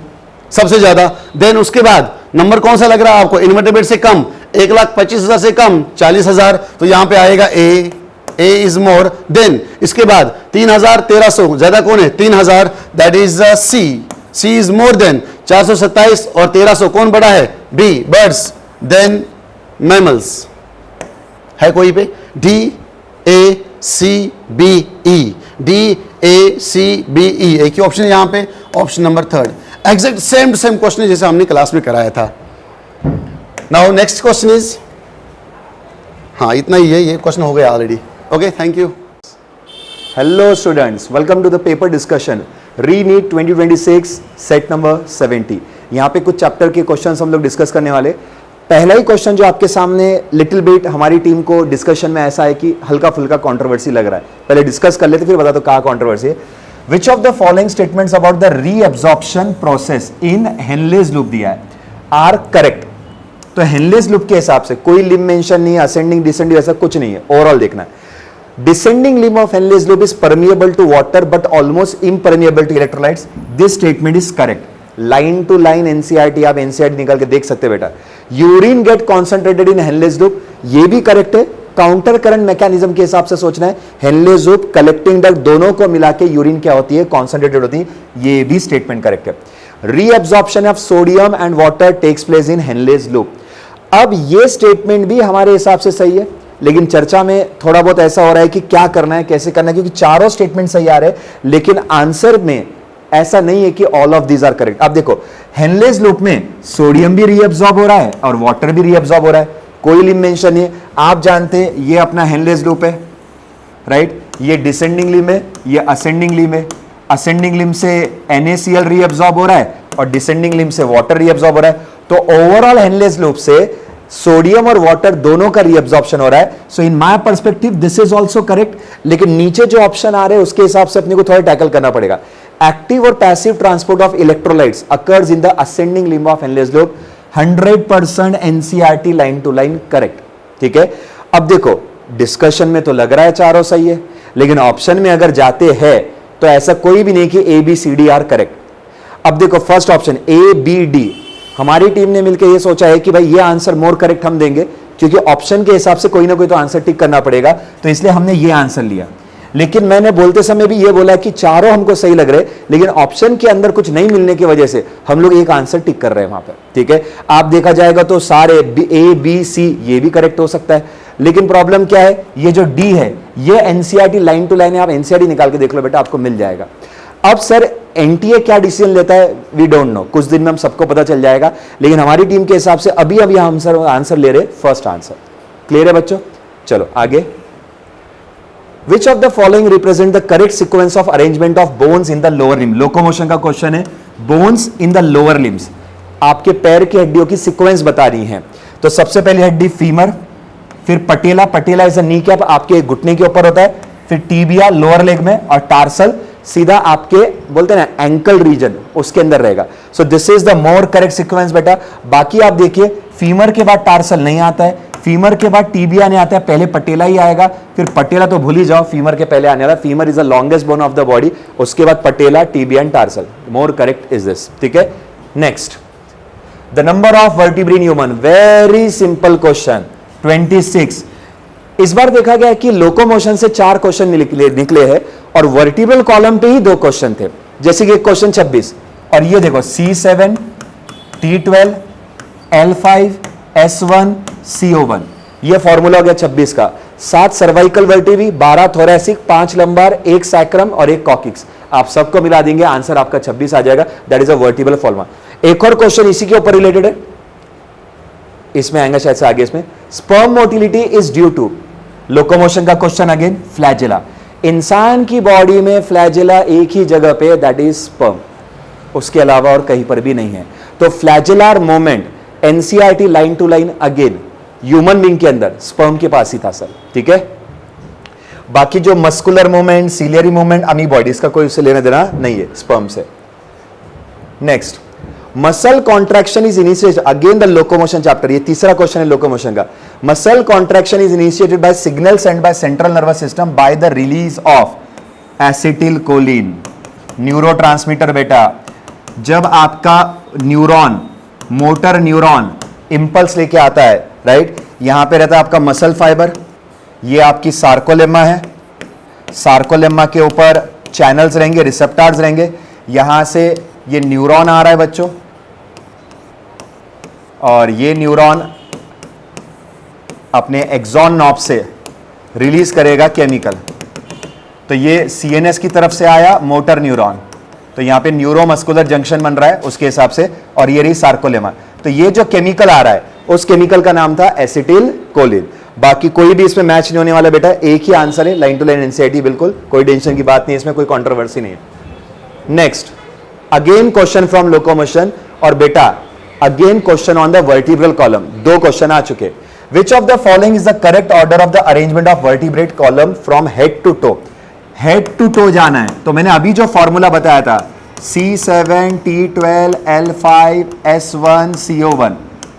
सबसे ज्यादा। देन उसके बाद नंबर कौन सा लग रहा है आपको? इन्वर्टेब्रेट से कम, 1,25,000 से कम 40,000, तो यहां पे आएगा ए इज मोर। देन इसके बाद 3,000, 1,300, ज्यादा कौन है? 3,000, that is C. C is more than 427 और 1300 कौन बड़ा है? B birds than mammals. है कोई पे? D A C B E, D A C B E, एक ही ऑप्शन है यहां पे, option number 3। Exact same to same question है जैसे हमने क्लास में कराया था। नाउ नेक्स्ट क्वेश्चन इज, हाँ इतना ही है, ये क्वेश्चन हो गया already. Okay, thank you. Hello students, welcome to the paper discussion re-NEET 2026 set number 70। यहाँ पे कुछ चैप्टर के क्वेश्चंस हम लोग डिस्कस करने वाले। पहला ही क्वेश्चन जो आपके सामने लिटिल बिट हमारी टीम को डिस्कशन में ऐसा है कि हल्का फुल्का कंट्रोवर्सी लग रहा है, पहले डिस्कस कर लेते फिर बता दो कहाँ कंट्रोवर्सी है। Which of the following statements about the reabsorption process in Henle's loop दिया है आर करेक्ट। तो हेनलेस लूप के हिसाब से कोई लिम मेंशन नहीं है, असेंडिंग डिसेंडिंग ऐसा कुछ नहीं है, ओवरऑल देखना है। Descending limb of Henle's loop is permeable to water but almost impermeable to electrolytes. This statement is correct. Line to line NCERT, आप NCERT निकाल के देख सकते हैं बेटा। Urine get concentrated in Henle's loop, ये भी करेक्ट है। काउंटर करंट मैकेनिज्म के हिसाब से सोचना है, हेनलेस लूप कलेक्टिंग डक्ट दोनों को मिला के यूरिन क्या होती है? कॉन्सेंट्रेटेड होती है, ये भी स्टेटमेंट करेक्ट है। Reabsorption of sodium and water takes place in Henle's loop, अब ये स्टेटमेंट भी हमारे हिसाब से सही है, लेकिन चर्चा में थोड़ा बहुत ऐसा हो रहा है कि क्या करना है, कैसे करना है, क्योंकि चारों स्टेटमेंट सही आ रहे हैं, लेकिन आंसर में ऐसा नहीं है कि all of these are correct. अब देखो, हेनलेस लूप में सोडियम भी रीअब्सॉर्ब हो रहा है और वाटर भी रीअब्सॉर्ब हो रहा है, कोई लिम मेंशन नहीं है। आप जानते हैं ये अपना हेनलेस लूप है, राइट? ये डिसेंडिंग लिम है, ये असेंडिंग लिम है। असेंडिंग लिम से NaCl रीअब्सॉर्ब हो रहा है और डिसेंडिंग लिम से वाटर रीअब्सॉर्ब हो रहा है। तो ओवरऑल हेनलेस लूप से सोडियम और वाटर दोनों का रीअब्जॉर्प्शन हो रहा है। So in my perspective this is also correct, लेकिन नीचे जो ऑप्शन आ रहे हैं उसके हिसाब से अपने को थोड़ा टैकल करना पड़ेगा। एक्टिव और passive transport of electrolytes occurs in the ascending limb of Henle's loop, 100% NCERT line to line correct. ठीक है, अब देखो डिस्कशन में तो लग रहा है चारों सही है, लेकिन ऑप्शन में अगर जाते हैं तो ऐसा कोई भी नहीं कि ABCD आर करेक्ट। अब देखो फर्स्ट ऑप्शन ABD, हमारी टीम ने मिलकर यह सोचा है कि भाई ये आंसर मोर करेक्ट हम देंगे, क्योंकि ऑप्शन के हिसाब से कोई ना कोई तो आंसर टिक करना पड़ेगा, तो इसलिए हमने ये आंसर लिया। लेकिन मैंने बोलते समय भी ये बोला कि चारों हमको सही लग रहे, लेकिन ऑप्शन के अंदर कुछ नहीं मिलने की वजह से हम लोग एक आंसर टिक कर रहे हैं वहां पर। ठीक है, आप देखा जाएगा तो सारे A B C ये भी करेक्ट हो सकता है, लेकिन प्रॉब्लम क्या है, ये जो D है ये NCERT लाइन टू लाइन है, आप NCERT निकाल के देख लो बेटा, आपको मिल जाएगा। अब सर NTA क्या डिसीजन लेता है, वी डोंट नो, कुछ दिन में हम सबको पता चल जाएगा, लेकिन हमारी टीम के हिसाब से अभी हम सर आंसर ले रहे फर्स्ट आंसर। क्लियर है बच्चों? चलो आगे। Which of the following represent the correct sequence of arrangement of bones in the lower limb? Locomotion का क्वेश्चन है, bones in the lower limbs, आपके पैर की हड्डियों की सीक्वेंस बता रही है। तो सबसे पहली हड्डी फीमर, फिर पटेला, पटेला इज अ नी कैप, आपके घुटने के ऊपर होता है, फिर टीबिया लोअर लेग में, और टार्सल सीधा आपके बोलते हैं ना एंकल रीजन, उसके अंदर रहेगा। So this is the more correct sequence बेटा। बाकी आप देखिए, फीमर के बाद टार्सल नहीं आता है, फीमर के बाद टीबिया नहीं आता है, पहले पटेला ही आएगा, फिर पटेला तो भूल ही जाओ, फीमर के पहले आने वाला। Femur is the longest bone of the body, उसके बाद patella, tibia and tarsal. More correct is this. ठीक है, next, the number of vertebrae in human, very simple question 26। इस बार देखा गया कि लोकोमोशन से 4 क्वेश्चन निकले हैं और वर्टिब्रल कॉलम पे ही 2 क्वेश्चन थे, जैसे कि क्वेश्चन 26, और ये देखो C7, T12, L5, S1, CO1, ये फॉर्मूला हो गया 26 का। 7 cervical vertebrae, 12 thoracic, 5 lumbar, 1 sacrum और 1 कॉकिक्स, आप सबको मिला देंगे, आंसर आपका 26 आ जाएगा। That is a vertebral formula. एक और क्वेश्चन इसी के ऊपर रिलेटेड है, इसमें आएगा शायद से आगे, इसमें sperm motility is due to, locomotion का क्वेश्चन अगेन, फ्लैजेला। इंसान की बॉडी में फ्लैजेला एक ही जगह पे, दैट इज स्पर्म, उसके अलावा और कहीं पर भी नहीं है। तो flagellar movement NCERT line to line again human being के अंदर स्पर्म के पास ही था सर। ठीक है, बाकी जो muscular movement, ciliary movement, amoeboid, इसका कोई उससे लेना देना नहीं है स्पर्म से। Next, muscle contraction is initiated, again the locomotion chapter, ये तीसरा क्वेश्चन है लोकोमोशन का। Muscle contraction is initiated by signal send by central nervous system by the release of acetylcholine, neurotransmitter बेटा। जब आपका न्यूरॉन, मोटर न्यूरॉन इंपल्स लेके आता है, राइट, यहां पे रहता है आपका मसल फाइबर, ये आपकी सार्कोलेमा है, सार्कोलेमा के ऊपर चैनल्स रहेंगे, रिसेप्टर्स रहेंगे, यहां से ये न्यूरॉन आ रहा है बच्चों, और ये न्यूरॉन अपने एक्सॉन नॉब से रिलीज करेगा केमिकल। तो ये सीएनएस की तरफ से आया मोटर न्यूरॉन, तो यहां पे न्यूरोमस्कुलर जंक्शन बन रहा है उसके हिसाब से, और ये रही सार्कोलेमा। तो ये जो केमिकल आ रहा है उस केमिकल का नाम था एसिटिल कोलिन। बाकी कोई भी इसमें मैच नहीं होने वाला बेटा, एक ही आंसर है, लाइन टू लाइन एनसीईआरटी, बिल्कुल कोई टेंशन की बात नहीं, इसमें कोई कंट्रोवर्सी नहीं है। Next, again question from locomotion, और बेटा again question on the vertebral column. दो क्वेश्चन आ चुके। Which of the following is the correct order of the arrangement of vertebrate column from head to toe? Head to toe जाना है, तो मैंने अभी जो फॉर्मूला बताया था C7T12L5S1CO1,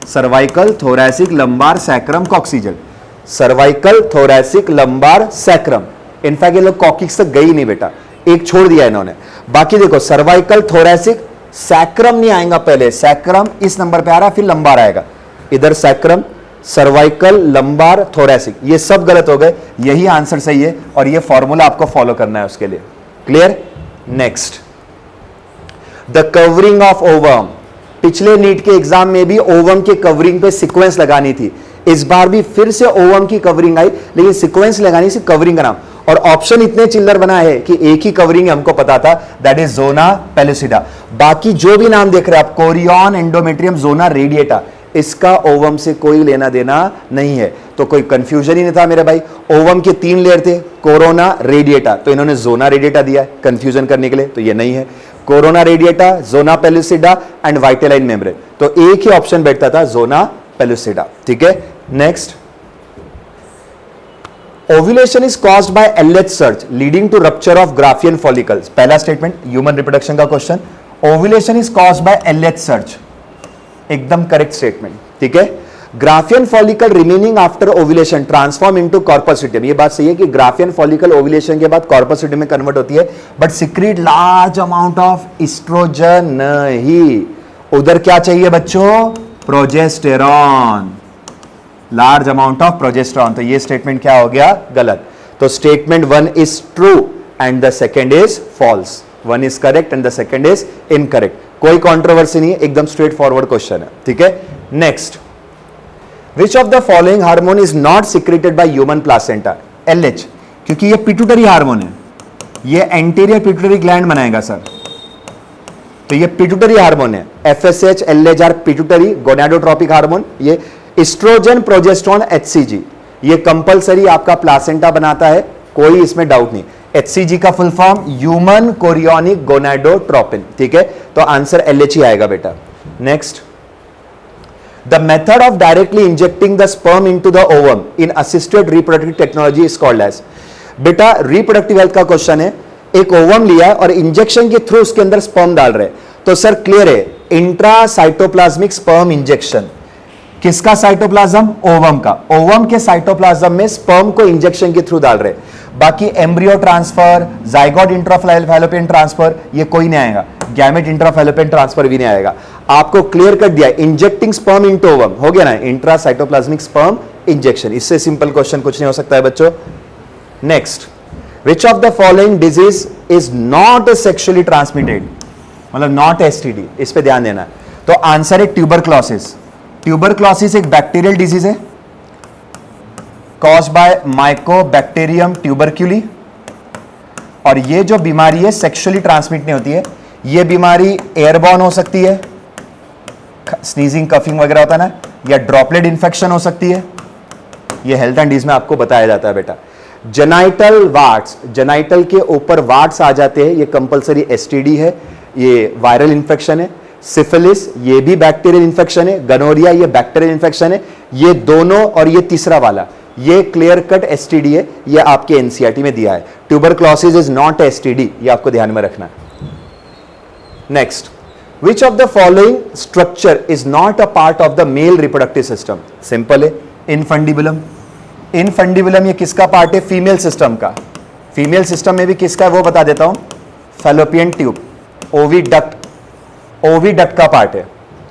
cervical thoracic lumbar sacrum coccygeal, cervical thoracic lumbar sacrum. In fact ये लोग coccyx तक गई नहीं बेटा, एक छोड़ दिया इन्होंने। बाकी देखो सर्वाइकल थोरैसिक, सैक्रम नहीं आएगा पहले, सैक्रम इस नंबर पे आ रहा, फिर लंबार आएगा, इधर सैक्रम, सर्वाइकल, लंबार, थोरैसिक, ये सब गलत हो गए, यही आंसर सही है, और ये फॉर्मूला आपको फॉलो करना है उसके लिए। Clear? Next, the covering of ovum. पिछले नीट के एग्जाम में भी ओवम के कवरिंग पे सीक्वेंस लगानी थी, इस बार भी फिर से ओवम की कवरिंग आई, लेकिन सीक्वेंस लगानी से कवरिंग का नाम, और ऑप्शन इतने चिल्लर बना है कि एक ही कवरिंग हमको पता था, दैट इज जोना पेलुसिडा। बाकी जो भी नाम देख रहे हैं आप, कोरियन, एंडोमेट्रियम, जोना रेडिएटा, इसका ओवम से कोई लेना देना नहीं है, तो कोई कंफ्यूजन ही नहीं था मेरे भाई। ओवम के 3 लेयर थे, कोरोना, रेडिएटा, तो इन्होंने जोना रेडिएटा दिया है कंफ्यूजन करने के लिए, तो ये नहीं है। Corona radiata, zona pellucida and vitelline membrane, तो एक ही ऑप्शन बैठता था, जोना पेलुसिडा। ठीक है, next, ovulation is caused by LH surge leading to rupture of Graafian follicles. पहला स्टेटमेंट ह्यूमन रिप्रोडक्शन का question, ovulation is caused by LH surge, एकदम करेक्ट स्टेटमेंट। ठीक है, Graafian follicle remaining after ovulation transform into corpus luteum, ये बात सही है कि ग्राफियन फॉलिकल ओव्यूलेशन के बाद कॉर्पस लुटियम में कन्वर्ट होती है, but secrete large amount of oestrogen नहीं। उधर क्या चाहिए बच्चों? Progesterone, large amount of progesterone. तो ये स्टेटमेंट क्या हो गया? गलत। तो statement 1 is true and the second is false. 1 is correct and the second is incorrect. कोई कंट्रोवर्सी नहीं है, एकदम स्ट्रेट फॉरवर्ड क्वेश्चन है। ठीक है, next, which of the following hormone is not secreted by human placenta? LH, क्योंकि ये pituitary hormone है, ये एंटीरियर पिट्यूटरी ग्लैंड बनाएगा सर, तो ये पिट्यूटरी हार्मोन है। FSH, LH are pituitary gonadotropic hormone. ये एस्ट्रोजन, प्रोजेस्टेरॉन, एचसीजी, ये कंपलसरी आपका प्लासेंटा बनाता है, कोई इसमें डाउट नहीं। एचसीजी का full form human chorionic gonadotropin. ठीक है, तो आंसर एलएच ही आएगा बेटा। Next, the method of directly injecting the sperm into the ovum in assisted reproductive technology is called age. बेटा रिप्रोडक्टिव हेल्थ का क्वेश्चन है, एक ओवम लिया और इंजेक्शन के थ्रू उसके अंदर स्पर्म डाल रहे, तो सर क्लियर है, इंट्रासाइटोप्लाज्मिक स्पर्म इंजेक्शन। किसका साइटोप्लाज्म? ओवम का। ओवम के साइटोप्लाज्म में स्पर्म को इंजेक्शन के थ्रू डाल रहे, बाकी एम्ब्रियो ट्रांसफर, जाइगोट इंट्राफैलोपियन ट्रांसफर, ये कोई नहीं आएगा, गैमेट इंट्राफैलोपियन ट्रांसफर भी नहीं आएगा। आपको क्लियर कर दिया, इंजेक्टिंग स्पर्म इनटू ओवम हो गया ना, इंट्रासाइटोप्लाज्मिक स्पर्म इंजेक्शन। इससे सिंपल क्वेश्चन कुछ नहीं हो सकता है बच्चों। Next, which of the following disease is not sexually transmitted, मतलब नॉट एसटीडी, इस पे ध्यान देना है। तो आंसर है ट्यूबरक्लोसिस। ट्यूबरक्लोसिस एक बैक्टीरियल डिजीज है, कॉज्ड बाय माइकोबैक्टीरियम ट्यूबरक्यूली, और ये जो बीमारी है सेक्सुअली ट्रांसमिट नहीं होती है, ये बीमारी एयरबॉर्न हो सकती है, स्नीजिंग, कफिंग वगैरह होता है ना, या ड्रॉपलेट इंफेक्शन हो सकती है, ये हेल्थ एंड डिजीज में आपको बताया जाता है बेटा। जेनाइटल वार्ड्स, जेनाइटल के ऊपर वार्ड्स आ जाते हैं, ये कंपलसरी एसटीडी है, ये वायरल इंफेक्शन है। सिफिलिस, ये भी बैक्टीरियल इंफेक्शन है। गनोरिया, ये बैक्टीरियल इंफेक्शन है। ये दोनों और ये तीसरा वाला, ये क्लियर कट एसटीडी है, ये आपके एनसीईआरटी में दिया है। ट्यूबरक्लोसिस इज नॉट एसटीडी, ये आपको ध्यान में रखना है। Next, which of the following structure is not a part of the male reproductive system? Simple है, इनफंडिबुलम। इनफंडिबुलम ये किसका पार्ट है? फीमेल सिस्टम का। फीमेल सिस्टम में भी किसका है वो बता देता हूं, फैलोपियन ट्यूब, ओविडक्ट, ओविडक्ट का पार्ट है,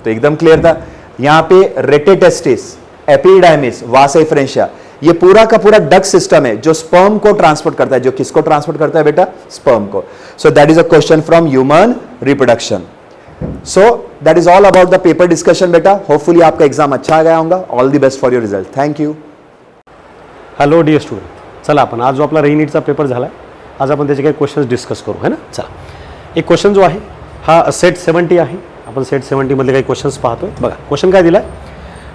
तो एकदम क्लियर था। यहां पे रेटेटेस्टिस, एपिडाइमिस, वास एफरेंशिया, ये पूरा का पूरा डक्ट सिस्टम है जो स्पर्म को ट्रांसपोर्ट करता है। जो किसको ट्रांसपोर्ट करता है बेटा? स्पर्म को। So that is a question from human reproduction. So that is all about the paper discussion बेटा. होपफुली आपका एग्जाम अच्छा गया होगा. All the best for your result. Thank you. Hello dear student, चला आपण आज जो आपला रीनीटचा पेपर झाला आहे, आज आपण त्याचे काही क्वेश्चन्स डिस्कस करू है ना. चला, एक क्वेश्चन जो आहे हा सेट 70 आहे. आपण सेट 70मधले काही क्वेश्चन्स पाहतोय. बघा क्वेश्चन काय दिला आहे,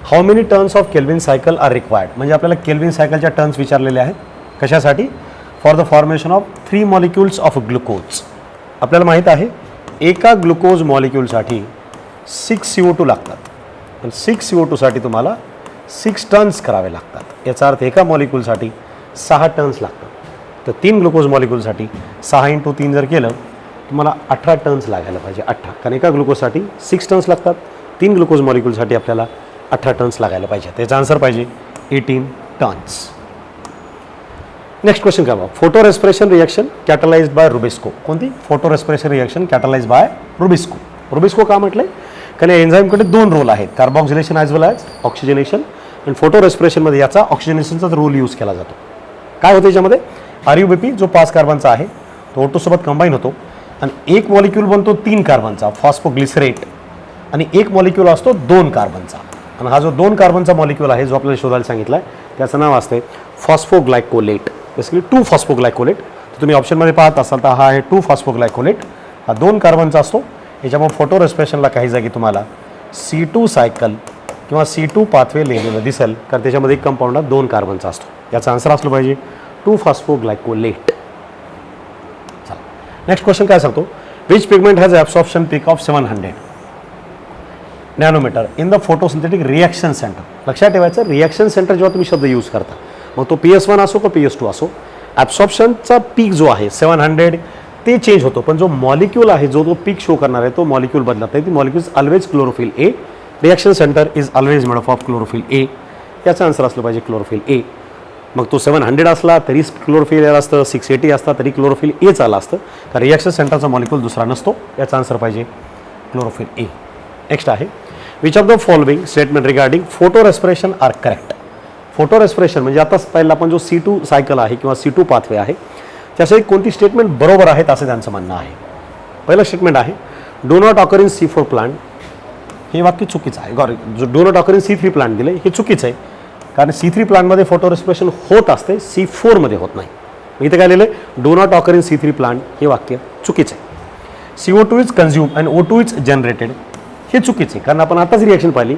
how many turns of Calvin cycle are required. म्हणजे आपल्याला केल्विन सायकलच्या टर्न्स विचारलेले आहेत. कशासाठी? For the formation of 3 molecules of glucose. आपल्याला माहीत आहे एका ग्लुकोज मॉलिक्यूलसाठी 6 CO2 लागतात. आणि 6 CO2साठी तुम्हाला 6 टर्न्स करावे लागतात. याचा अर्थ एका मॉलिक्यूलसाठी 6 टर्न्स लागतात. तर 3 ग्लुकोज मॉलिक्यूलसाठी 6 × 3 जर केलं तुम्हाला 18 टर्न्स लागायला पाहिजे. 18, कारण एका ग्लुकोजसाठी 6 टर्न्स लागतात. 3 ग्लुकोज मॉलिक्यूलसाठी आपल्याला 18 टर्न्स लागायला पाहिजे. त्याचा आन्सर पाहिजे 18 टर्न्स. नेक्स्ट क्वेश्चन काय बघा, photorespiration reaction catalysed by RuBisCO. कोणती? Photorespiration reaction catalysed by RuBisCO. RuBisCO का म्हटलंय? कारण या एन्झाईमकडे 2 रोल आहेत, carboxylation as well as oxygenation. आणि फोटो रेस्पिरेशनमध्ये याचा ऑक्सिजनेशनचाच रोल यूज केला जातो. काय होतं याच्यामध्ये? RUBP जो 5 कार्बनचा आहे तो O2 सोबत कंबाईन होतो आणि एक मॉलिक्यूल बनतो 3 कार्बनचा फॉस्फोग्लिसरेट, आणि एक मॉलिक्यूल असतो 2 कार्बनचा. आणि हा जो 2 कार्बनचा मॉलिक्यूल आहे जो आपल्याला शोधायला सांगितला आहे त्याचं नाव असते फॉस्फोग्लायकोलेट. बेसिकली 2 फॉस्फोग्लायकोलेट. तुम्ही ऑप्शनमध्ये पाहत असाल तर हा आहे 2 फॉस्फोग्लायकोलेट. हा 2 कार्बनचा असतो. याच्यामुळे फोटो रेस्पिरेशनला काही जागी तुम्हाला C2 सायकल किंवा C2 पाथवे लिहिलेलं दिसेल, कारण त्याच्यामध्ये एक कंपाऊंड 2 कार्बनचा असतो. याचा आन्सर असलं पाहिजे 2 फॉस्फोग्लायकोलेट. चला, नेक्स्ट क्वेश्चन काय सांगतो, which pigment has absorption peak of 700 nanometre in the photosynthetic reaction centre. लक्षात ठेवायचं, रिॲक्शन सेंटर जेव्हा तुम्ही शब्द यूज करता, मग तो PS1 असो का PS2 असो, ॲब्सॉर्प्शनचा पीक जो आहे 700 ते चेंज होतो, पण जो मॉलिक्यूल आहे जो तो पीक शो करणार आहे तो मॉलिक्यूल बदलत नाही. ती molecules always chlorophyll A. Reaction centre is always made of chlorophyll A. याचं आन्सर असलं पाहिजे क्लोरोफिल A. मग तो 700 असला तरी क्लोरोफिल A असतं, 680 असता तरी क्लोरोफिल A आला असतं, कारण रिॲक्शन सेंटरचा मॉलिक्यूल दुसरा नसतो. याचा आन्सर पाहिजे क्लोरोफिल A. नेक्स्ट आहे, which of the following statement regarding photorespiration are correct. Photorespiration म्हणजे आता पहिला आपण जो C2 सायकल आहे किंवा C2 पाथवे आहे त्यासाठी कोणती स्टेटमेंट बरोबर आहेत असं त्यांचं म्हणणं आहे. पहिलं स्टेटमेंट आहे do not occur in C4 plant. हे वाक्य चुकीचं आहे. जो do not occur in C3 plant दिले हे चुकीचं आहे, कारण C3 प्लांटमध्ये फोटो रेस्पिरेशन होत असते, C4मध्ये होत नाही. इथे काय लिहिलं आहे, do not occur in C3 plant. हे वाक्य चुकीचं आहे. CO2 is consume and O2 is generated. हे चुकीचं आहे, कारण आपण आताच रिॲक्शन पाहिली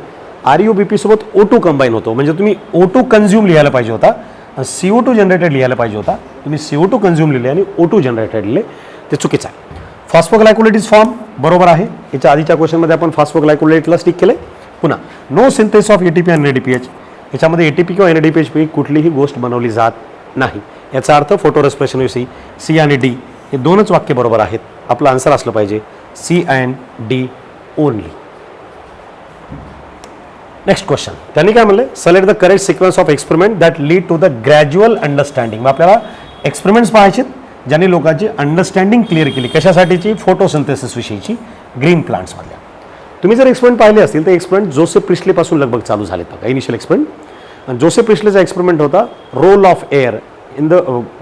RUBP सोबत O2 कंबाईन होतो, म्हणजे तुम्ही O2 कन्झ्युम लिहायला पाहिजे होता, CO2 जनरेटेड लिहायला पाहिजे होता. तुम्ही CO2 कन्झ्युम लिहिले आणि O2 जनरेटेड लिहिले, ते चुकीचं आहे. फॉस्फोग्लायकोलेट इज फॉर्म बरोबर आहे. याच्या आधीच्या क्वेश्चनमध्ये आपण फॉस्फोग्लायकोलेटला स्टिक केलं. पुन्हा नो सिंथेसिस ऑफ ATP आणि NADPH. याच्यामध्ये ATP किंवा NADPH पैकी कुठलीही गोष्ट बनवली जात नाही. याचा अर्थ फोटो रेस्पिरेशनविषयी C आणि D हे 2च वाक्य बरोबर आहेत. आपलं आन्सर असलं पाहिजे C and D only. Next question त्यांनी काय म्हणलं, select the correct sequence of experiment that lead to the gradual understanding. मग आपल्याला एक्सपेरिमेंट्स पाहायचे ज्यांनी लोकांची अंडरस्टँडिंग क्लिअर केली. कशासाठीची? फोटोसिंथेसिस विषयीची, ग्रीन प्लांट्समधल्या. तुम्ही जर एक्सपेरिमेंट पाहिले असतील तर एक्सपेरिमेंट जोसेफ प्रिस्लेपासून लगभग चालू झाले बघा, इनिशियल एक्सपेरिमेंट. आणि जोसेफ प्रिस्लेचा एक्सपेरिमेंट होता role of air in the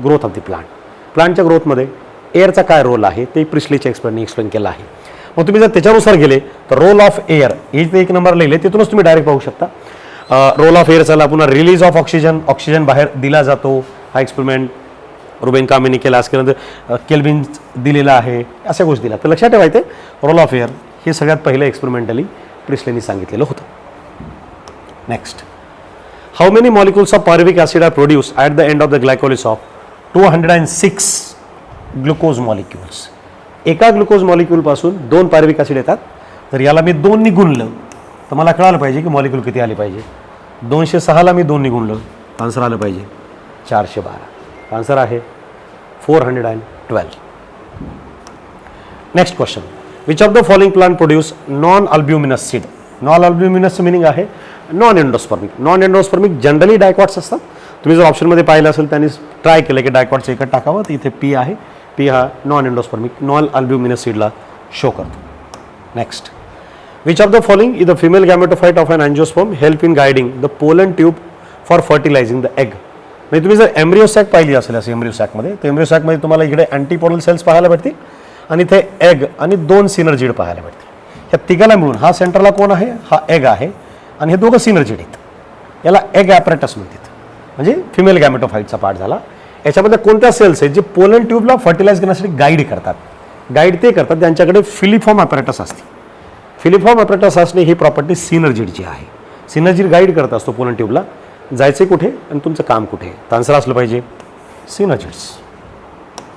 growth of the plant. प्लांटच्या ग्रोथमध्ये एअरचा काय रोल आहे ते प्रिस्लेच्या एक्सपेरिमेंटने एक्सप्लेन केलं आहे. मग तुम्ही जर त्याच्यानुसार गेले तर रोल ऑफ एअर हे ते 1 नंबर लिहिले, तिथूनच तुम्ही डायरेक्ट पाहू शकता. रोल ऑफ एअर चला, पुन्हा रिलीज ऑफ ऑक्सिजन, ऑक्सिजन बाहेर दिला जातो. हा एक्सपेरिमेंट रुबेन कामेनी केला. आज केल्यानंतर केल्विन दिलेला आहे, अशा गोष्टी दिल्या. तर लक्षात ठेवायचे रोल ऑफ एअर हे सगळ्यात पहिलं एक्सपेरिमेंटली प्रिस्लेनी सांगितलेलं होतं. Next, how many molecules of pyruvic acid are produce at the end of the glycolysis of 206 glucose molecules. एका ग्लुकोज मॉलिक्यूलपासून 2 पायरुविक ॲसिड येतात. तर याला मी 2 ने गुणलं तर मला कळालं पाहिजे की मॉलिक्यूल किती आली पाहिजे. 206ला मी 2 ने गुणलं, आन्सर आलं पाहिजे 412. आन्सर आहे 412. Next question, which of the following plant produce non albuminous seed. Non अल्ब्युमिनसचं मिनिंग आहे non endospermic. Non endospermic generally dicots असतात. तुम्ही जर ऑप्शनमध्ये पाहिलं असेल त्यांनी ट्राय केलं की डायकॉटचं एकच टाकावं, तर इथे P आहे. P हा नॉन एंडोस्पर्मिक, नॉन अल्ब्युमिनस सीडला शो करतो. Next, which of the following is the female gametophyte of an angiosperm help in guiding the pollen tube for fertilising the egg. म्हणजे तुम्ही जर एम्ब्रिओ सॅक पाहिली असेल असं एम्ब्रिओ सॅकमध्ये, तर एम्ब्रिओ सॅकमध्ये तुम्हाला इकडे अँटीपोडल सेल्स पाहायला भेटतील आणि इथे एग आणि 2 सिनर्जिड पाहायला भेटतील. ह्या तिघाला मिळून हा सेंटरला कोण आहे, हा एग आहे आणि हे दोघं सिनर्जिड आहेत. याला एग ॲपरेटस म्हणतात, म्हणजे फिमेल गॅमेटोफाईटचा पार्ट झाला. याच्यामध्ये कोणत्या सेल्स आहेत जे पोलन ट्यूबला फर्टिलाइज करण्यासाठी गाईड करतात. गाईड ते करतात ज्यांच्याकडे फिलिफॉर्म ॲपरेटस असते. फिलिफॉर्म ॲपरेटस असणे ही प्रॉपर्टी सिनर्जिडची आहे. सिनर्जिड गाईड करत असतो पोलन ट्यूबला जायचे कुठे आणि तुमचं काम कुठे. तर आन्सर असलं पाहिजे synergids.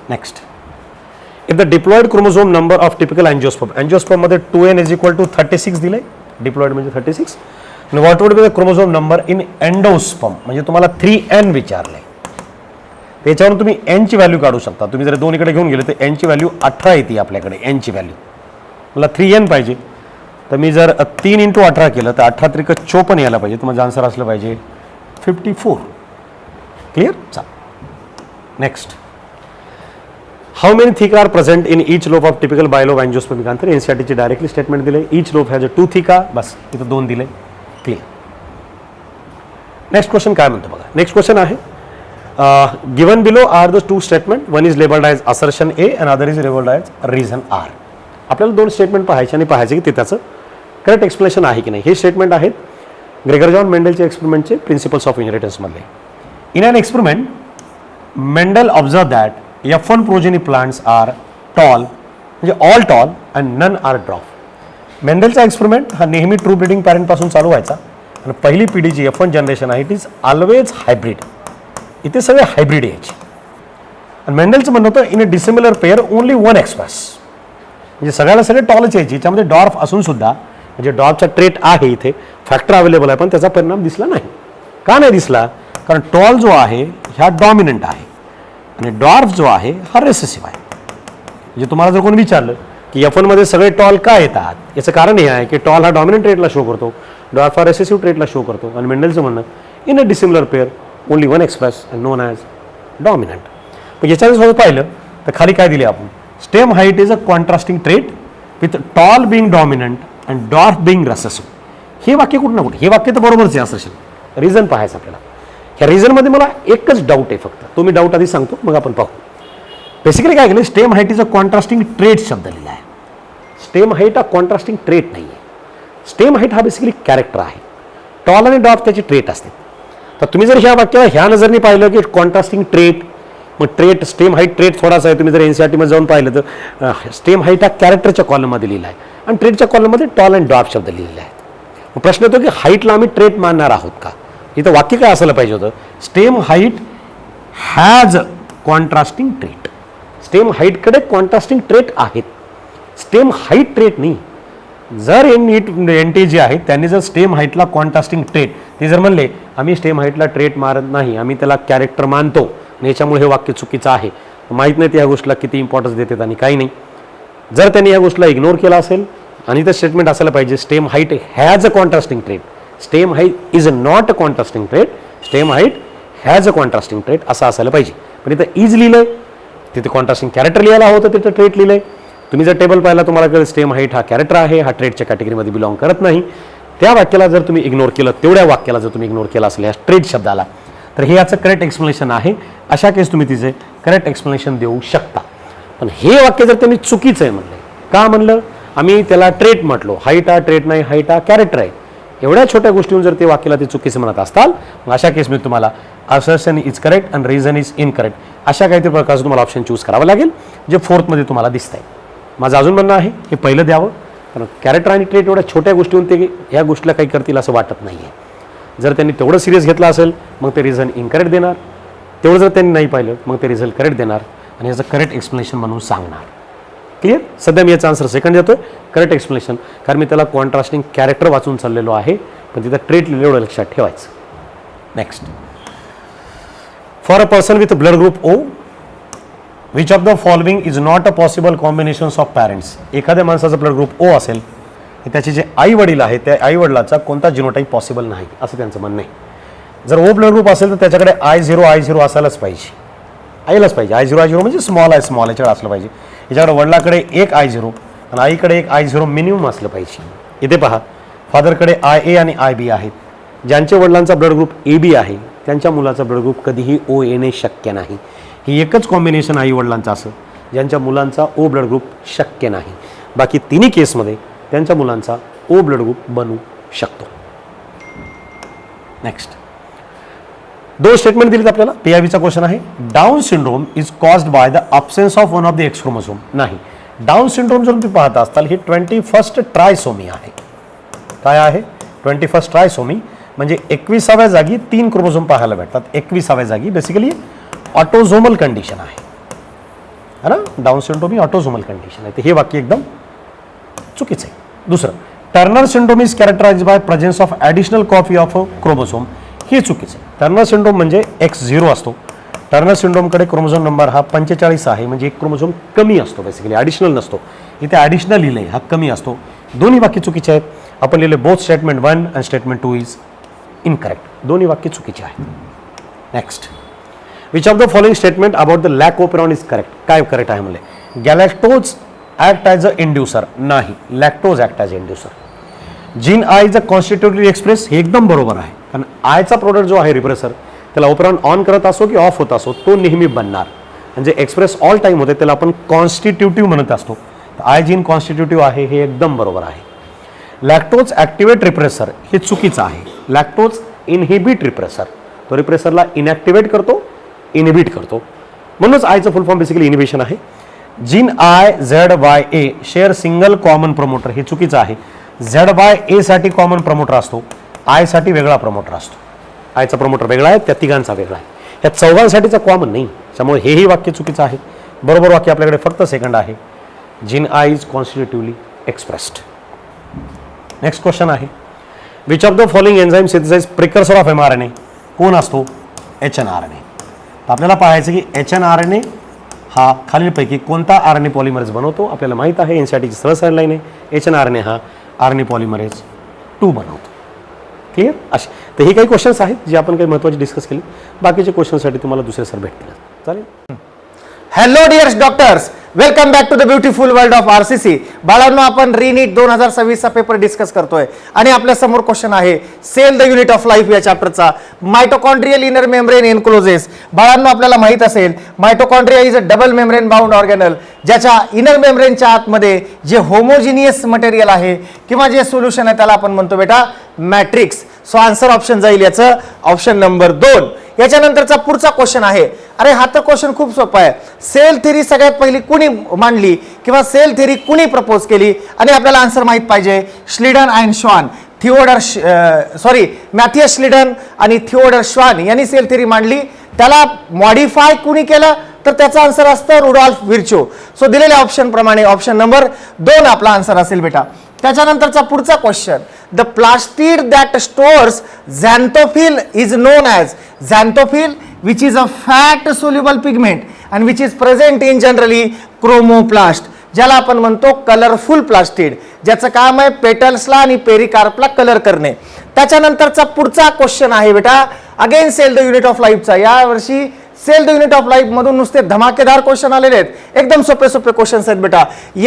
Next, if the diploid chromosome number of typical angiosperm, अँजिओस्पर्ममध्ये 2n इज इक्वल टू 36 दिले, डिप्लॉइड म्हणजे 36. आणि what would be the chromosome number in endosperm, म्हणजे तुम्हाला 3n विचारले. त्याच्यावरून तुम्ही n ची व्हॅल्यू काढू शकता. तुम्ही जर दोन्हीकडे घेऊन गेले तर n ची व्हॅल्यू 18 येते आपल्याकडे. n ची व्हॅल्यू मला 3n पाहिजे, तर मी जर 3 × 18 केलं तर 18 त्रिक 54 यायला पाहिजे. तर माझं आन्सर असलं पाहिजे 54. क्लिअर. चा next, how many theca are present in each lobe of typical bilobe angiospermic anther. एनसीईआरटीची डायरेक्टली स्टेटमेंट दिले, ईच लोब हॅज 2 थिका, बस इथं 2 दिले. क्लिअर. नेक्स्ट क्वेश्चन काय म्हणतो बघा. नेक्स्ट क्वेश्चन आहे given below are the 2 statement, one is labelled as assertion A and other is labelled as reason R. आपल्याला 2 statement पाहायचे आणि पाहायचे की ते त्याचं करेक्ट एक्सप्लेनेशन आहे की नाही. हे स्टेटमेंट आहेत ग्रेगर जॉन मेंडलचे एक्सपेरिमेंटचे प्रिन्सिपल्स ऑफ इनहेरिटन्समधले. In an experiment Mendel observe that F1 progeny plants are tall, म्हणजे all tall and none are drop. मेंडलचा एक्सपेरिमेंट हा नेहमी ट्रू ब्रीडिंग पॅरेंटपासून चालू व्हायचा आणि पहिली पिढीची F1 जनरेशन आहे इट इज ऑलवेज हायब्रिड. इथे सगळे हायब्रिड यायचे. आणि मेंडलचं म्हणणं होतं in a dissimilar pair only 1 express, म्हणजे सगळ्याला सगळे टॉलच यायचे. याच्यामध्ये डॉर्फ असून सुद्धा, म्हणजे डॉर्फचा ट्रेट आहे इथे, फॅक्टर अवेलेबल आहे, पण त्याचा परिणाम दिसला नाही. का नाही दिसला? कारण टॉल जो आहे ह्या डॉमिनंट आहे आणि डॉर्फ जो आहे हा रेसेसिव्ह आहे. म्हणजे तुम्हाला जर कोणी विचारलं की F1 मध्ये सगळे टॉल का येतात, याचं कारण हे आहे की टॉल हा डॉमिनंट ट्रेटला शो करतो, डॉर्फ हा रेसेसिव्ह ट्रेटला शो करतो. आणि मेंडलचं म्हणणं in a dissimilar pair only 1 express and known as dominant. पण याच्यामध्ये पाहिलं तर खाली काय दिले आपण, stem height is a contrasting trait with tall being dominant and dwarf being recessive. हे वाक्य कुठं ना कुठे, हे वाक्य तर बरोबरच आहे असं. रिझन पाहायचं आपल्याला. ह्या रिझनमध्ये मला एकच डाऊट आहे फक्त, तो मी डाऊट आधी सांगतो मग आपण पाहू. बेसिकली काय केलं, stem height is a contrasting trait शब्द लिहिला आहे. स्टेम हाईट हा कॉन्ट्रास्टिंग ट्रेट नाही आहे. स्टेम हाईट हा बेसिकली कॅरेक्टर आहे. टॉल आणि डॉर्फ त्याची ट्रेट असते. तर तुम्ही जर ह्या वाक्याला ह्या नजरने पाहिलं की कॉन्ट्रास्टिंग ट्रेट, मग ट्रेट स्टेम हाईट ट्रेट थोडासा आहे. तुम्ही जर एनसीईआरटीमध्ये जाऊन पाहिलं तर स्टेम हाईट हा कॅरेक्टरच्या कॉलममध्ये लिहिला आहे आणि ट्रेटच्या कॉलममध्ये टॉल अँड डॉर्फ शब्द लिहिलेला आहे. मग प्रश्न येतो की हाईटला आम्ही ट्रेट मानणार आहोत का. इथं वाक्य काय असायला पाहिजे होतं, stem height has contrasting trait. Stem हाईटकडे कॉन्ट्रास्टिंग ट्रेट आहेत, स्टेम हाईट ट्रेट नाही. जर NT जे आहेत त्यांनी जर स्टेम हाईटला कॉन्ट्रास्टिंग ट्रेट, ते जर म्हणले आम्ही स्टेम हाईटला ट्रेट मारत नाही, आम्ही त्याला कॅरेक्टर मानतो आणि याच्यामुळे हे वाक्य चुकीचं आहे, माहीत नाही त्या गोष्टीला किती इम्पॉर्टन्स देतात आणि काही नाही. जर त्यांनी या गोष्टीला इग्नोर केला असेल आणि तर स्टेटमेंट असायला पाहिजे stem height has a contrasting trait, stem height is not a contrasting trait, stem height has a contrasting trait असं असायला पाहिजे. पण इथं इज लिहिलंय, तिथे कॉन्ट्रास्टिंग कॅरेक्टर लिहायला होतं, तिथं ट्रेट लिहिलंय. तुम्ही जर टेबल पाहिला तुम्हाला कळेल स्टेम हाईट हा कॅरेक्टर आहे, हा ट्रेटच्या कॅटेगरीमध्ये बिलॉंग करत नाही. त्या वाक्याला जर तुम्ही इग्नोर केलं, तेवढ्या वाक्याला जर तुम्ही इग्नोर केला असेल या ट्रेट शब्दाला, तर हे याचं करेक्ट एक्सप्लेनेशन आहे. अशा केस तुम्ही तिचे करेक्ट एक्सप्लेनेशन देऊ शकता. पण हे वाक्य जर त्यांनी चुकीचं आहे म्हणलं, का म्हणलं, आम्ही त्याला ट्रेट म्हटलो, हाईट हा ट्रेट नाही, हाईट हा कॅरेक्टर आहे, एवढ्या छोट्या गोष्टीहून जर ते वाक्याला ते चुकीचं म्हणत असताल, मग अशा केसमध्ये तुम्हाला assertion is correct and reason is incorrect अशा काहीतरी प्रकारचं तुम्हाला ऑप्शन चूज करावं लागेल, जे 4th मध्ये तुम्हाला दिसतंय. माझं अजून म्हणणं आहे हे पहिलं द्यावं, कारण कॅरेक्टर आणि ट्रेट एवढ्या छोट्या गोष्टीहून ते ह्या गोष्टीला काही करतील असं वाटत नाही आहे. जर त्यांनी तेवढं सिरियस घेतलं असेल मग ते रिझन इनकरेक्ट देणार, तेवढं जर त्यांनी नाही पाहिलं मग ते रिझल्ट करेक्ट देणार आणि याचं करेक्ट एक्सप्लेनेशन म्हणून सांगणार. क्लिअर. सध्या मी याचा आन्सर सेकंड देतोय, करेक्ट एक्सप्लेनेशन, कारण मी त्याला कॉन्ट्रास्टिंग कॅरेक्टर वाचून चाललेलो आहे, पण तिथं ट्रेट लिहिलं एवढं लक्षात ठेवायचं. Next, for a person with blood group O, which of the following is not a possible combinations of parents. एखाद्या माणसाचा ब्लड ग्रुप O असेल, त्याचे जे आई वडील आहेत त्या आई वडिलाचा कोणता जिनोटाईप पॉसिबल नाही असं त्यांचं म्हणणं आहे. जर O ब्लड ग्रुप असेल तर त्याच्याकडे I0 असायलाच पाहिजे, आईलाच पाहिजे. I0 म्हणजे स्मॉल याच्याकडे असलं पाहिजे. याच्याकडे वडिलाकडे एक I0 आणि आईकडे एक I0 मिनिमम असलं पाहिजे. इथे पहा, फादरकडे IA आणि IB आहेत. ज्यांच्या वडिलांचा ब्लड ग्रुप AB आहे त्यांच्या मुलाचा ब्लड ग्रुप कधीही O येणे शक्य नाही. ही एकच कॉम्बिनेशन आई वडिलांचं असं ज्यांच्या मुलांचा O ब्लड ग्रुप शक्य नाही. बाकी तिन्ही केसमध्ये त्यांच्या मुलांचा ओ ब्लड ग्रुप बनू शकतो. नेक्स्ट 2 स्टेटमेंट दिलीत आपल्याला. PIVचा क्वेश्चन आहे, down syndrome is caused by the absence of one of the x chromosome. नाही, डाऊन सिंड्रोम जर तुम्ही पाहता असाल ही 21st ट्रायसोमी आहे. काय आहे? 21st ट्रायसोमी म्हणजे 21व्या जागी 3 क्रोमोझोम पाहायला भेटतात. 21व्या जागी बेसिकली ऑटोझोमल कंडिशन आहे है ना. डाऊन सिंड्रोम ही ऑटोझोमल कंडिशन आहे. तर हे वाक्य एकदम चुकीचं आहे. दुसरं, Turner syndrome is characterised by presence of additional copy of chromosome. हे चुकीचं आहे. टर्नर सिंड्रोम म्हणजे X0 असतो. टर्नर सिंड्रोमकडे क्रोमोझोम नंबर हा 45 आहे, म्हणजे एक क्रोमोझोम कमी असतो, बेसिकली ॲडिशनल नसतो. इथे ॲडिशनल लिहिलंय, हा कमी असतो. दोन्ही वाक्य चुकीचे आहेत. आपण लिहिले बोथ स्टेटमेंट 1 आणि स्टेटमेंट 2 इज इनकरेक्ट. दोन्ही वाक्य चुकीचे आहेत. Next, which of the following statement about the lac of operon is correct. काय करेक्ट आहे म्हणले? Galactose act as a inducer. नाही, lactose act as inducer. Gene I is a constitutive express. हे एकदम बरोबर आहे, कारण आयचा प्रोडक्ट जो आहे रिप्रेसर, त्याला ओपेरॉन ऑन करत असो की ऑफ होत असो तो नेहमी बनणार. म्हणजे एक्सप्रेस ऑल टाइम होते, त्याला आपण कॉन्स्टिट्युटिव्ह म्हणत असतो. आय जीन कॉन्स्टिट्युटिव्ह आहे, हे एकदम बरोबर आहे. लॅक्टोज ॲक्टिवेट रिप्रेसर हे चुकीचं आहे. लॅक्टोज इनहिबिट रिप्रेसर, तो रिप्रेसरला इनॅक्टिवेट करतो, इनहिबिट करतो. म्हणूनच आयचं फुल फॉर्म बेसिकली इनिबिशन आहे. Gene IZYA share single common promoter, हे चुकीचं आहे. ZYA साठी कॉमन प्रमोटर असतो, आय साठी वेगळा प्रमोटर असतो. आयचा प्रमोटर वेगळा आहे, त्या तिघांचा वेगळा आहे. या चौघांसाठीचा कॉमन नाही, त्यामुळे हेही वाक्य चुकीचं आहे. बरोबर वाक्य आपल्याकडे फक्त सेकंड आहे. Gene I is constitutively expressed. Next question आहे, which of the following enzyme synthesise precursor of mRNA. कोण असतो? HNRNA. आपल्याला पाहायचं की HNRNA हा खालीलपैकी कोणता RNA पॉलिमरेज बनवतो. आपल्याला माहित आहे, NCERTची सरळ सरळ लाईन आहे. HNRNA हा RNA पॉलिमरेज 2 बनवतो. क्लिअर? असे तर हे काही क्वेश्चन्स आहेत जे आपण काही महत्त्वाचे डिस्कस केले. बाकीचे क्वेश्चनसाठी तुम्हाला दुसरे सर भेटतील. चालेल. Hello dears doctors, welcome back to the beautiful world of RCC. बाळांनो, आपण रीनीट 2026चा पेपर डिस्कस करतोय आणि आपल्या समोर क्वेश्चन आहे cell the unit of life या चॅप्टरचा, मायटोकॉन्ड्रियल इनर मेम्ब्रेन एन्क्लोजेस. बाळांनो, आपल्याला माहित असेल mitochondria is a double membrane bound organelle, ज्याच्या इनर मेम्ब्रेनच्या आतमध्ये जे होमोजिनियस मटेरियल आहे किंवा जे सोल्युशन आहे त्याला आपण म्हणतो बेटा मॅट्रिक्स. सो आन्सर ऑप्शन जाईल याचं ऑप्शन नंबर 2. याच्यानंतरचा पुढचा क्वेश्चन आहे, अरे हा तर क्वेश्चन खूप सोपा आहे. सेल थेरी सगळ्यात पहिली कुणी मांडली किंवा सेल थेरी कुणी प्रपोज केली? आणि आपल्याला आन्सर माहित पाहिजे. श्लिडन अँड श्वान, मॅथियस श्लिडन आणि थिओडर श्वान यांनी सेल थेरी मांडली. त्याला मॉडिफाय कुणी केलं? तर त्याचा आन्सर असतं रुडॉल्फ विर्चो. सो दिलेल्या ऑप्शन प्रमाणे ऑप्शन नंबर 2 आपला आन्सर असेल बेटा. त्याच्यानंतरचा पुढचा question, the plastid that stores xanthophyll is known as. Xanthophyll which is a fat soluble pigment and which is present in generally chromoplast, ज्याला आपण म्हणतो कलरफुल प्लास्टिड, ज्याचं काम आहे पेटल्सला आणि पेरिकार्पला कलर करणे. त्याच्यानंतरचा पुढचा क्वेश्चन आहे बेटा again cell the unit of लाईफचा. यावर्षी cell the unit of life मधून नुसते धमाकेदार क्वेश्चन आलेले आहेत, एकदम सोपे सोपे क्वेश्चन्स आहेत बेटा.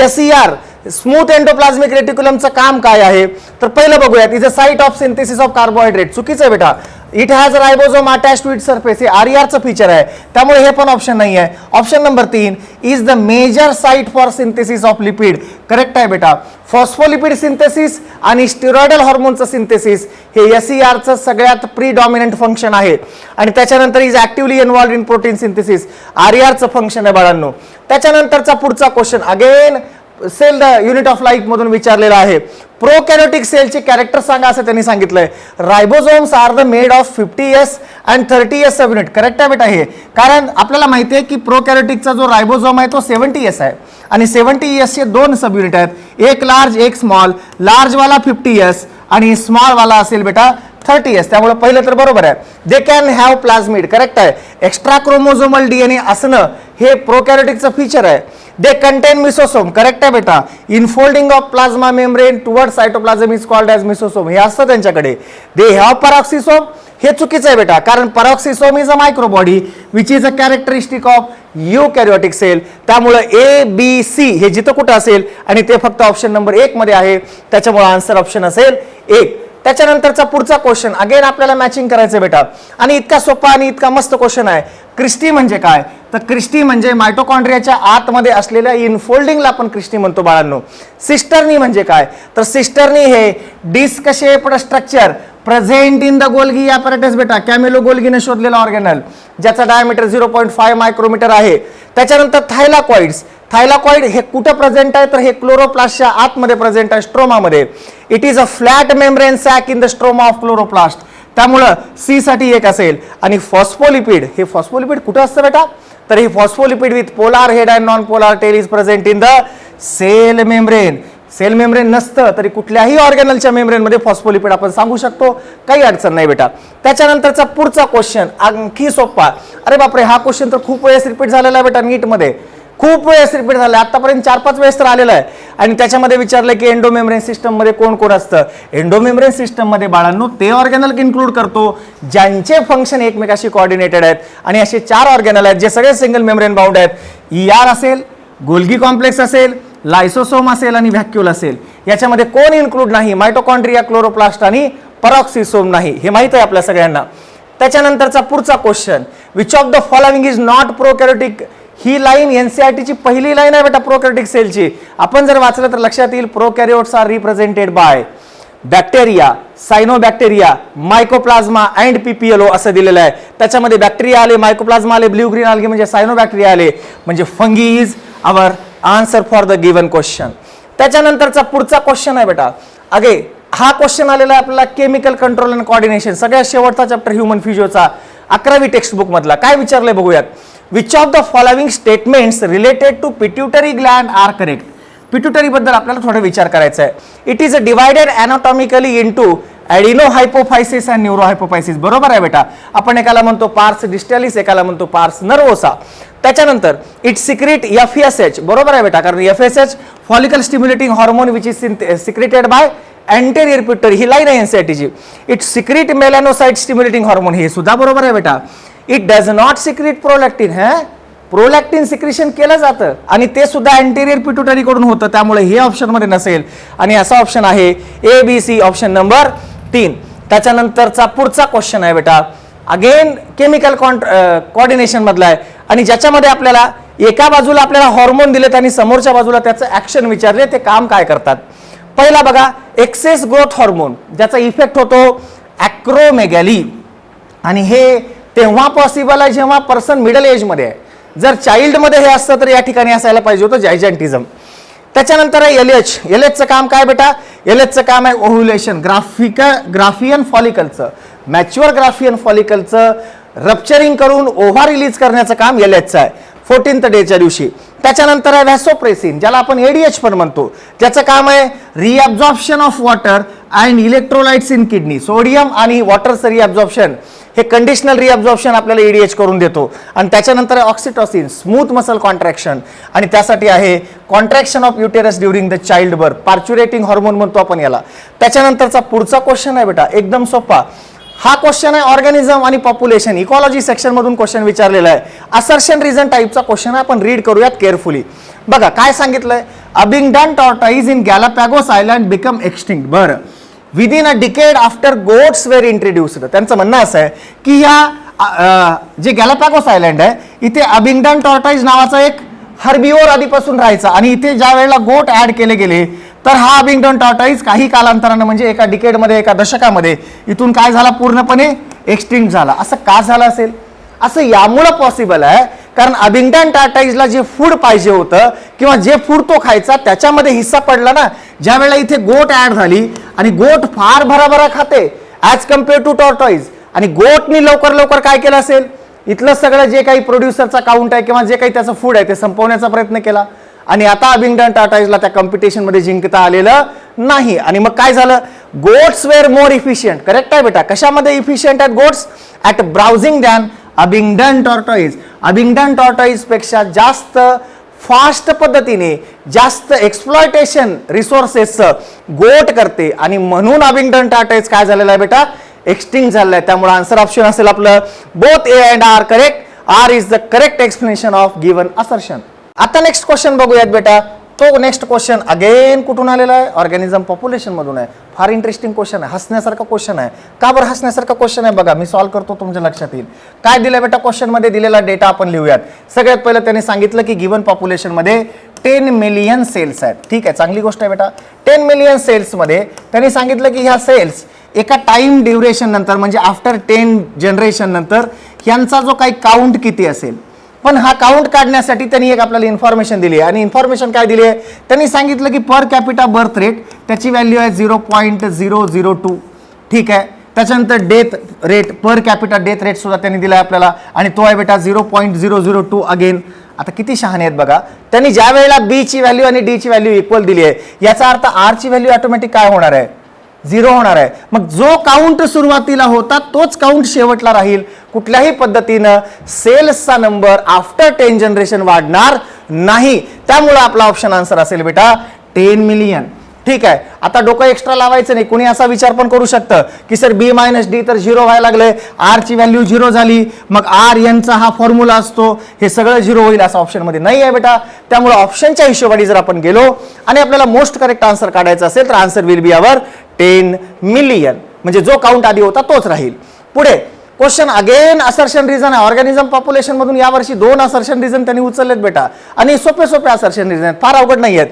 SER स्मूथ एंडोप्लाझ्मिक रेटिक्युलमचं काम काय आहे? तर पहिलं बघूयात. Is a site of synthesis of carbohydrate. चुकीचं आहे बेटा. It has ribosome attached to it surface, हे RERचं फीचर आहे, त्यामुळे हे पण ऑप्शन नाही आहे. Option number 3 is the major site for synthesis of lipid. Correct आहे बेटा. फॉस्फोलिपिड सिंथेसिस आणि स्टिरॉइडल हॉर्मोनचं सिंथेसिस हे SERचं सगळ्यात प्रीडॉमिनंट फंक्शन आहे. आणि त्याच्यानंतर is actively involved in protein synthesis, RERचं फंक्शन आहे बाळांनो. त्याच्यानंतरचा पुढचा question again cell the unit of life मधून विचारलेला आहे. प्रोकॅरियोटिक सेलचे कॅरेक्टर सांगा असं त्यांनी सांगितलंय. Ribosomes are the made of 50S and 30S subunit. Correct आहे बेटा हे, कारण आपल्याला माहिती आहे की प्रोकॅरियोटिकचा जो रायबोझोम आहे तो 70S आहे आणि 70S चे 2 सब युनिट आहेत, एक लार्ज एक स्मॉल. लार्ज वाला 50S आणि स्मॉल वाला असेल बेटा 30S. त्यामुळे पहिलं तर बरोबर आहे. They can have plasmid. Correct आहे. एक्स्ट्रा क्रोमोझोमल DNA असणं हे प्रोकॅरियोटिकचं फीचर आहे. They contain mesosome. करेक्ट आहे बेटा. Infolding of plasma membrane toward cytoplasm is called as mesosome, हे असतं त्यांच्याकडे. They have peroxisome. हे चुकीचं आहे बेटा, कारण peroxisome is a microbody which is a characteristic of eukaryotic cell. त्यामुळे ABC हे जिथं कुठं असेल आणि ते फक्त ऑप्शन नंबर 1 मध्ये आहे, त्याच्यामुळे आन्सर ऑप्शन असेल 1. त्याच्यानंतरचा पुढचा क्वेश्चन अगेन आपल्याला मॅचिंग करायचं बेटा आणि इतका सोपा आणि इतका मस्त क्वेश्चन आहे. क्रिस्टी म्हणजे काय? तर क्रिस्टी म्हणजे मायटोकॉन्ड्रियाच्या आतमध्ये असलेल्या इनफोल्डिंगला आपण क्रिस्टी म्हणतो बाळांनो. सिस्टर्नी म्हणजे काय, तर सिस्टर्नी हे disc shaped structure present in the Golgi apparatus बेटा, कॅमेलो गोल्गीने शोधलेला ऑर्गॅनल ज्याचा डायमीटर 0.5 मायक्रोमीटर आहे. त्याच्यानंतर थायलाकॉइड्स, थायलाकॉइड हे कुठं प्रेझेंट आहे, तर हे क्लोरोप्लास्टच्या आतमध्ये प्रेझेंट आहे, स्ट्रोमामध्ये. It is a flat membrane sac in the stroma of chloroplast, त्यामुळं सी साठी एक असेल. आणि फॉस्फोलिपिड, हे फॉस्फोलिपिड कुठं असतं बेटा, तर हे phospholipid with polar head and non polar tail is present in the cell membrane. Cell membrane नसतं तरी कुठल्याही ऑर्गॅनलच्या मेम्ब्रेनमध्ये फॉस्फोलिपिड आपण सांगू शकतो, काही अडचण नाही बेटा. त्याच्यानंतरचा पुढचा क्वेश्चन आणखी सोपा. अरे बापरे, हा क्वेश्चन तर खूप वेळेस रिपीट झालेला आहे बेटा नीटमध्ये, खूप वेळेस रिपीट झाला आहे, आतापर्यंत 4-5 वेळेस तर आलेला आहे. आणि त्याच्यामध्ये विचारलं की एंडोमेम्ब्रेन सिस्टममध्ये कोण कोण असतं. एंडोमेम्ब्रेन सिस्टममध्ये बाळांनो ते ऑर्गॅनल इन्क्लूड करतो ज्यांचे फंक्शन एकमेकाशी कोऑर्डिनेटेड आहेत. आणि असे 4 ऑर्गॅनल आहेत जे सगळे सिंगल मेम्ब्रेन बाउंड आहेत. ER असेल, गोल्गी कॉम्प्लेक्स असेल, लायसोसोम असेल आणि व्हॅक्यूल असेल. याच्यामध्ये कोण इन्क्लूड नाही, मायटोकॉन्ड्रिया, क्लोरोप्लास्ट आणि पॅरोक्सिसोम नाही, हे माहित आहे आपल्या सगळ्यांना. त्याच्यानंतरचा पुढचा question, which of the following is not prokaryotic. ही लाईन एनसीईआरटीची पहिली लाईन आहे बेटा प्रोकॅरियोटिक सेलची. आपण जर वाचलं तर लक्षात येईल, prokaryotes are represented by bacteria, cyanobacteria, mycoplasma and PPLO असं दिलेलं आहे. त्याच्यामध्ये बॅक्टेरिया आले, मायकोप्लाझ्मा आले, ब्ल्यू ग्रीन आले म्हणजे सायनोबॅक्टेरिया आले, म्हणजे fungi is our answer for the given question. त्याच्यानंतरचा पुढचा क्वेश्चन आहे बेटा, अगे हा क्वेश्चन आलेला आहे आपल्याला केमिकल कंट्रोल अँड कोऑर्डिनेशन, सगळ्यात शेवटचा चॅप्टर ह्युमन फिजिओचा 11वी टेक्स्ट बुक मधला. काय विचारलंय बघूयात. Which of the following statements related to pituitary gland are correct. Pituitary बद्दल आपल्याला थोडा विचार करायचा आहे. It is divided anatomically into adenohypophysis and neurohypophysis. बरोबर आहे बेटा, आपण एकाला म्हणतो पार्स डिस्टॅलिस, एकाला म्हणतो पार्स नर्वोसा. त्याच्यानंतर इट सिक्रेट FSH, बरोबर आहे बेटा, कारण FSH follicle stimulating hormone which is secreted by anterior pituitary, ही लाईन आहे एनसीईआरटीची. It secrete melanocyte stimulating hormone, हे सुद्धा बरोबर आहे बेटा. It does not secrete prolactin, prolactin secretion केलं जातं आणि ते सुद्धा अँटेरियर पिट्युटरी कडून होतं, त्यामुळे हे ऑप्शन मध्ये नसेल. आणि असा ऑप्शन आहे ABC, ऑप्शन नंबर 3. त्याच्यानंतरचा पुढचा क्वेश्चन आहे बेटा, अगेन केमिकल कोऑर्डिनेशन मधला आहे आणि ज्याच्यामध्ये आपल्याला एका बाजूला आपल्याला हॉर्मोन दिलेत आणि समोरच्या बाजूला त्याचं ऍक्शन विचारले, ते काम काय करतात. पहिला बघा, एक्सेस ग्रोथ हॉर्मोन, ज्याचा इफेक्ट होतो ॲक्रोमेगॅली, आणि हे तेव्हा पॉसिबल आहे जेव्हा पर्सन मिडल एज मध्ये आहे. जर चाइल्ड मध्ये हे असतं तर या ठिकाणी असायला पाहिजे होतं जायजंटिझम. त्याच्यानंतर आहे LH चं काम काय बेटा, LH चं काम आहे ओव्ह्युलेशन, ग्राफियन फॉलिकलचं, मॅच्युअर ग्राफियन फॉलिकलचं रप्चरिंग करून ओव्हा रिलीज करण्याचं काम LH चं आहे 14th डेच्या दिवशी. त्याच्यानंतर आहे व्हॅसोप्रेसिन, ज्याला आपण ADH पण म्हणतो, ज्याचं काम आहे reabsorption of water and electrolytes in kidney. Sodium आणि वॉटरचं रिअब्झॉर्प्शन, हे कंडिशनल रिअब्झॉर्प्शन आपल्याला ADH करून देतो. आणि त्याच्यानंतर आहे ऑक्सिटॉसिन, स्मूथ मसल कॉन्ट्रॅक्शन, आणि त्यासाठी आहे contraction of uterus during the childbirth, parturating hormone म्हणतो आपण याला. त्याच्यानंतरचा पुढचा क्वेश्चन आहे बेटा एकदम सोपा. हा क्वेश्चन आहे ऑर्गॅनिझम आणि पॉप्युलेशन, इकॉलॉजी सेक्शन मधून क्वेश्चन विचारलेला आहे. असर्शन रिझन टाईपचा क्वेश्चन आहे, आपण रीड करूयात केअरफुली. बघा काय सांगितलंय, Abingdon tortoise in Galapagos island become extinct. बरं, within a decade after goats were introduced. त्यांचं म्हणणं असं आहे की ह्या जे गॅलापॅगोस आयलँड आहे इथे अबिंगडन टॉर्टाइज नावाचा एक हर्बिओर आधीपासून राहायचा, आणि इथे ज्या वेळेला गोट ऍड केले गेले तर हा अबिंगडन टॉर्टाइज काही कालांतरानं म्हणजे एका डिकेडमध्ये, एका दशकामध्ये इथून काय झाला, पूर्णपणे एक्सटिंक्ट झाला. असं का झालं असेल, असं यामुळं पॉसिबल आहे कारण अबिंगडन टॉर्टाइजला जे फूड पाहिजे होतं किंवा जे फूड तो खायचा त्याच्यामध्ये हिस्सा पडला ना. ज्या वेळेला इथे गोट ऍड झाली आणि गोट फार भराभरा खाते ॲज कम्पेअर टू टॉर्टाइज, आणि गोटनी लवकर लवकर काय केलं असेल, इथलं सगळं जे काही प्रोड्युसरचा काउंट आहे किंवा जे काही त्याचं फूड आहे ते संपवण्याचा प्रयत्न केला. आणि आता अबिंगडन टॉर्टाइजला त्या कॉम्पिटिशन मध्ये जिंकता आलेलं नाही. आणि मग काय झालं, goats were more efficient. Correct आहे बेटा, कशामध्ये इफिशियंट आहेत goats, at browsing than अबिंगडन tortoise. अबिंगडन tortoise पेक्षा जास्त फास्ट पद्धतीने, जास्त एक्सप्लॉयटेशन रिसोर्सेसचं गोट करते, आणि म्हणून अबिंगडन टॉर्टाइज काय झालेलं आहे बेटा, एक्सटिंक्ट झालेलं आहे. त्यामुळे आन्सर ऑप्शन असेल आपलं both A and R correct. R is the correct explanation of given assertion. आता नेक्स्ट क्वेश्चन बघूयात बेटा, तो नेक्स्ट क्वेश्चन अगेन कुठून आलेला आहे? ऑर्गॅनिझम पॉप्युलेशन मधून आहे. फार इंटरेस्टिंग क्वेश्चन आहे, हसण्यासारखा क्वेश्चन आहे. का बरं हसण्यासारखा क्वेश्चन आहे? बघा मी सॉल्व्ह करतो, तुमच्या लक्षात येईल. काय दिलं बेटा क्वेश्चन मध्ये? दिलेला डेटा आपण लिहूयात. सगळ्यात पहिलं त्यांनी सांगितलं की गिवन पॉप्युलेशन मध्ये 10 मिलियन सेल्स आहेत. ठीक आहे, चांगली गोष्ट आहे बेटा. 10 मिलियन सेल्स मध्ये त्यांनी सांगितलं की ह्या सेल्स एका टाइम ड्युरेशन नंतर म्हणजे आफ्टर 10 जनरेशन नंतर यांचा जो काही काउंट किती असेल. पण हा काउंट काढण्यासाठी त्यांनी एक आपल्याला इन्फॉर्मेशन दिली आहे. आणि इन्फॉर्मेशन काय दिली आहे? त्यांनी सांगितलं की पर कॅपिटा बर्थ रेट त्याची व्हॅल्यू आहे 0.002. ठीक आहे. त्याच्यानंतर death rate, per capita death rate सुद्धा त्यांनी दिला आहे आपल्याला, आणि तो आहे बेटा 0.002 अगेन. आता किती शहाणे आहेत बघा. त्यांनी ज्या वेळेला बी ची व्हॅल्यू आणि डी ची व्हॅल्यू इक्वल दिली आहे, याचा अर्थ आर ची व्हॅल्यू ऑटोमॅटिक काय होणार आहे? 0 होणार आहे. मग जो काउंट सुरुवातीला होता तोच काउंट शेवटला राहील. कुठल्याही पद्धतीनं सेल्सचा नंबर आफ्टर 10 जनरेशन वाढणार नाही. त्यामुळे आपला ऑप्शन आन्सर असेल बेटा 10 मिलियन. ठीक आहे. आता डोकं एक्स्ट्रा लावायचं नाही. कोणी असा विचार पण करू शकतं की सर बी मायनस डी तर 0 व्हायला लागले, आर ची व्हॅल्यू 0 झाली, मग आर एनचा हा फॉर्म्युला असतो, हे सगळं 0 होईल असं ऑप्शन मध्ये नाही आहे बेटा. त्यामुळे ऑप्शनच्या हिशोबाने जर आपण गेलो आणि आपल्याला मोस्ट करेक्ट आन्सर काढायचा असेल तर answer will be our 10 million. म्हणजे जो काउंट आधी होता तोच राहील. पुढे क्वेश्चन अगेन असर्शन रिझन आहे. ऑर्गॅनिझम पॉप्युलेशन मधून यावर्षी 2 असर्शन रिझन त्यांनी उचललेत बेटा, आणि सोपे सोपे असर्शन रिझन, फार अवघड नाही आहेत.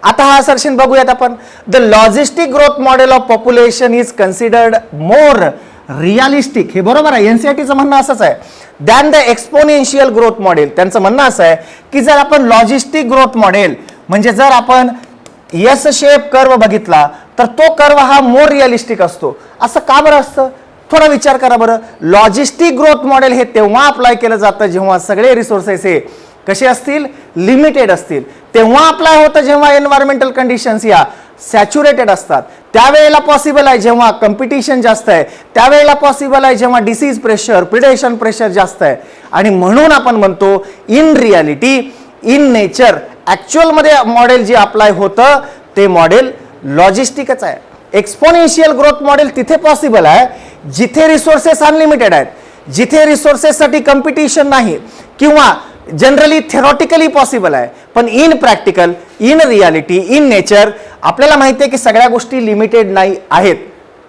आता हा असर्शन बघूयात आपण. The logistic growth model of population is considered more realistic. हे बरोबर आहे, एनसीईआरटीचं म्हणणं असंच आहे. Than the exponential growth model. त्यांचं म्हणणं असं आहे की जर आपण लॉजिस्टिक ग्रोथ मॉडेल म्हणजे जर आपण एस शेप कर्व बघितला तर तो कर्व हा मोर रिअलिस्टिक असतो. असं का बरं असतं? थोडा विचार करा बरं. लॉजिस्टिक ग्रोथ मॉडेल हे तेव्हा अप्लाय केलं जातं जेव्हा सगळे रिसोर्सेस हे कसे असतील? लिमिटेड असतील. तेव्हा अप्लाय होतं जेव्हा एन्व्हायरमेंटल कंडिशन्स या सॅच्युरेटेड असतात. त्यावेळेला पॉसिबल आहे जेव्हा कॉम्पिटिशन जास्त आहे. त्यावेळेला पॉसिबल आहे जेव्हा डिसीज प्रेशर, प्रिडेशन प्रेशर जास्त आहे. आणि म्हणून आपण म्हणतो in reality, in nature, actual मध्ये मॉडेल जे अप्लाय होतं ते मॉडेल लॉजिस्टिकच आहे. एक्सपोनेन्शियल ग्रोथ मॉडेल तिथे पॉसिबल आहे जिथे रिसोर्सेस अनलिमिटेड आहेत, जिथे रिसोर्सेससाठी कॉम्पिटिशन नाही, किंवा जनरली थेरॉटिकली पॉसिबल आहे. पण in practical, in reality, in nature आपल्याला माहिती आहे की सगळ्या गोष्टी लिमिटेड नाही आहेत.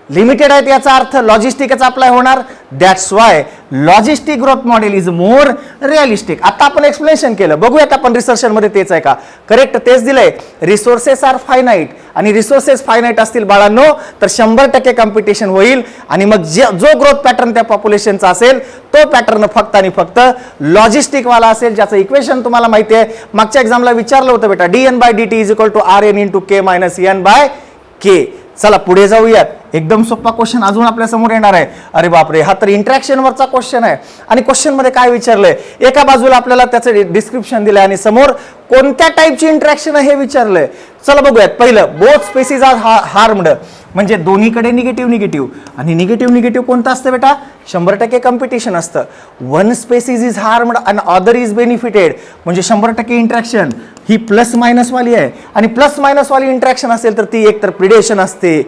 लिमिटेड आहेत याचा अर्थ लॉजिस्टिकच अप्लाय होणार. That's why logistic growth model is more realistic. आता आपण एक्सप्लेनेशन केलं, बघूयात आपण रिसर्शन मध्ये तेच आहे का? करेक्ट, तेच दिलंय. रिसोर्सेस आर फायनाईट, आणि रिसोर्सेस फायनाईट असतील बाळांनो तर 100% कॉम्पिटिशन होईल. आणि मग जो ग्रोथ पॅटर्न त्या पॉप्युलेशनचा असेल तो पॅटर्न फक्त आणि फक्त लॉजिस्टिक वाला असेल, ज्याचं इक्वेशन तुम्हाला माहिती आहे. मागच्या एक्झामला विचारलं होतं बेटा, dn/dt is equal to rn into k minus n/k. चला पुढे जाऊयात. एकदम सोपा क्वेश्चन अजून आपल्या समोर येणार आहे. अरे बापरे, हा तर इंटरॅक्शन वरचा क्वेश्चन आहे. आणि क्वेश्चन मध्ये काय विचारलंय? एका बाजूला आपल्याला त्याचं डिस्क्रिप्शन दिलंय आणि समोर कोणत्या टाईपची इंटरॅक्शन आहे हे विचारलंय. चला बघूयात. पहिलं, बोथ स्पेसीज आर हार्मड, म्हणजे दोन्हीकडे निगेटिव्ह निगेटिव्ह. आणि निगेटिव्ह कोणतं असतं बेटा? 100% कॉम्पिटिशन असतं. One species is harmed and other is benefited, म्हणजे 100% इंटरॅक्शन ही प्लस मायनस वाली आहे. आणि प्लस मायनस वाली इंटरॅक्शन असेल तर ती एकतर प्रिडेशन असते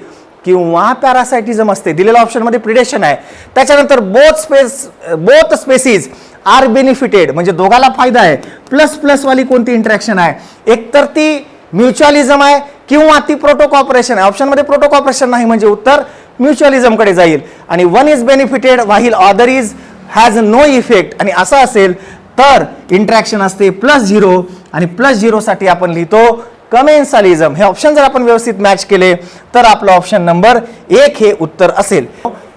किंवा पॅरासाइटिझम असते. दिलेल्या ऑप्शन मध्ये प्रिडेशन आहे. त्याच्यानंतर बोथ स्पेसीज आर बेनिफिटेड, म्हणजे दोघाला फायदा आहे. प्लस वाली कोणती इंटरॅक्शन आहे? एकतर ती म्युच्युअलिझम आहे किंवा ती प्रोटो कॉपरेशन आहे. ऑप्शन मध्ये प्रोटो कॉपरेशन नाही, म्हणजे उत्तर म्युच्युअलिझम कडे जाईल. आणि one is benefited while other is has no effect, आणि असं असेल तर इंटरॅक्शन असते +0, आणि +0 साठी आपण लिहितो कमेन्सालिझम. हे ऑप्शन जर आपण व्यवस्थित मॅच केले तर आपलं ऑप्शन नंबर 1 हे उत्तर असेल.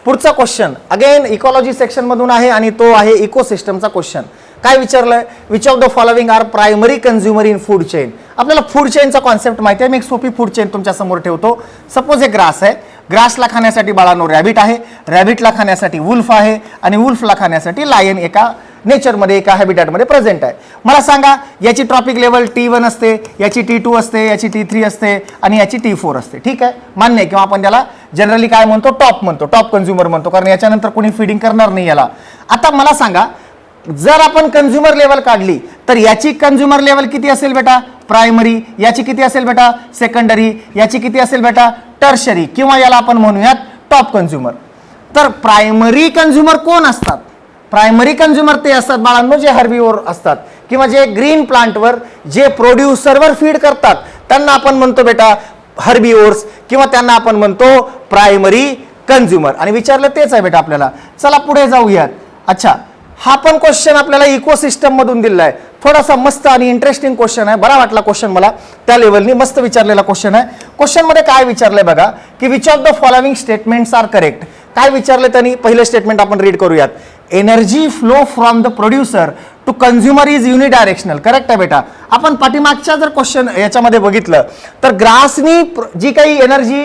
पुढचा क्वेश्चन अगेन इकॉलॉजी सेक्शन मधून आहे आणि तो आहे इकोसिस्टमचा क्वेश्चन. काय विचारलंय? Which of the following are primary consumer in food chain. आपल्याला फूड चेनचा कॉन्सेप्ट माहिती आहे. मी एक सोपी फूड चेन तुमच्या समोर ठेवतो. सपोज एक ग्रास आहे. ग्रासला खाण्यासाठी बाळांनो रॅबिट आहे, रॅबिटला खाण्यासाठी वुल्फ आहे, आणि वुल्फला खाण्यासाठी लायन एका नेचरमध्ये एका हॅबिटॅटमध्ये प्रेझेंट आहे. मला सांगा, याची ट्रॉपिक लेवल T1 असते, याची T2 असते, याची T3 असते, आणि याची T4 असते. ठीक आहे, मान्य आहे. किंवा आपण त्याला जनरली काय म्हणतो? टॉप म्हणतो, टॉप कन्झ्युमर म्हणतो, कारण याच्यानंतर कोणी फिडिंग करणार नाही याला. आता मला सांगा, जर आपण कन्झ्युमर लेवल काढली तर याची कन्झ्युमर लेवल किती असेल बेटा? प्रायमरी. याची किती असेल बेटा? सेकंडरी. याची किती असेल बेटा? टर्शरी, किंवा याला आपण म्हणूयात टॉप कन्झ्युमर. तर प्रायमरी कन्झ्युमर कोण असतात? प्रायमरी कन्झ्युमर ते असतात बाळांनो जे हर्बिव्होर असतात, किंवा जे ग्रीन प्लांटवर जे प्रोड्युसरवर फीड करतात त्यांना आपण म्हणतो बेटा हर्बिओर्स किंवा त्यांना आपण म्हणतो प्रायमरी कंझ्युमर. आणि विचारलं तेच आहे बेटा आपल्याला. चला पुढे जाऊयात. अच्छा, हा पण क्वेश्चन आपल्याला इकोसिस्टम मधून दिलेला आहे. थोडासा मस्त आणि इंटरेस्टिंग क्वेश्चन आहे. बरा वाटला क्वेश्चन मला, त्या लेवलनी मस्त विचारलेला क्वेश्चन आहे. क्वेश्चन मध्ये काय विचारलंय बघा की which of the following statements are correct. काय विचारले त्यांनी, पहिलं स्टेटमेंट आपण रीड करूयात. Energy flow from the producer to consumer is unidirectional. Correct आहे बेटा. आपण पाठीमागच्या जर क्वेश्चन याच्यामध्ये बघितलं तर ग्रासनी जी काही एनर्जी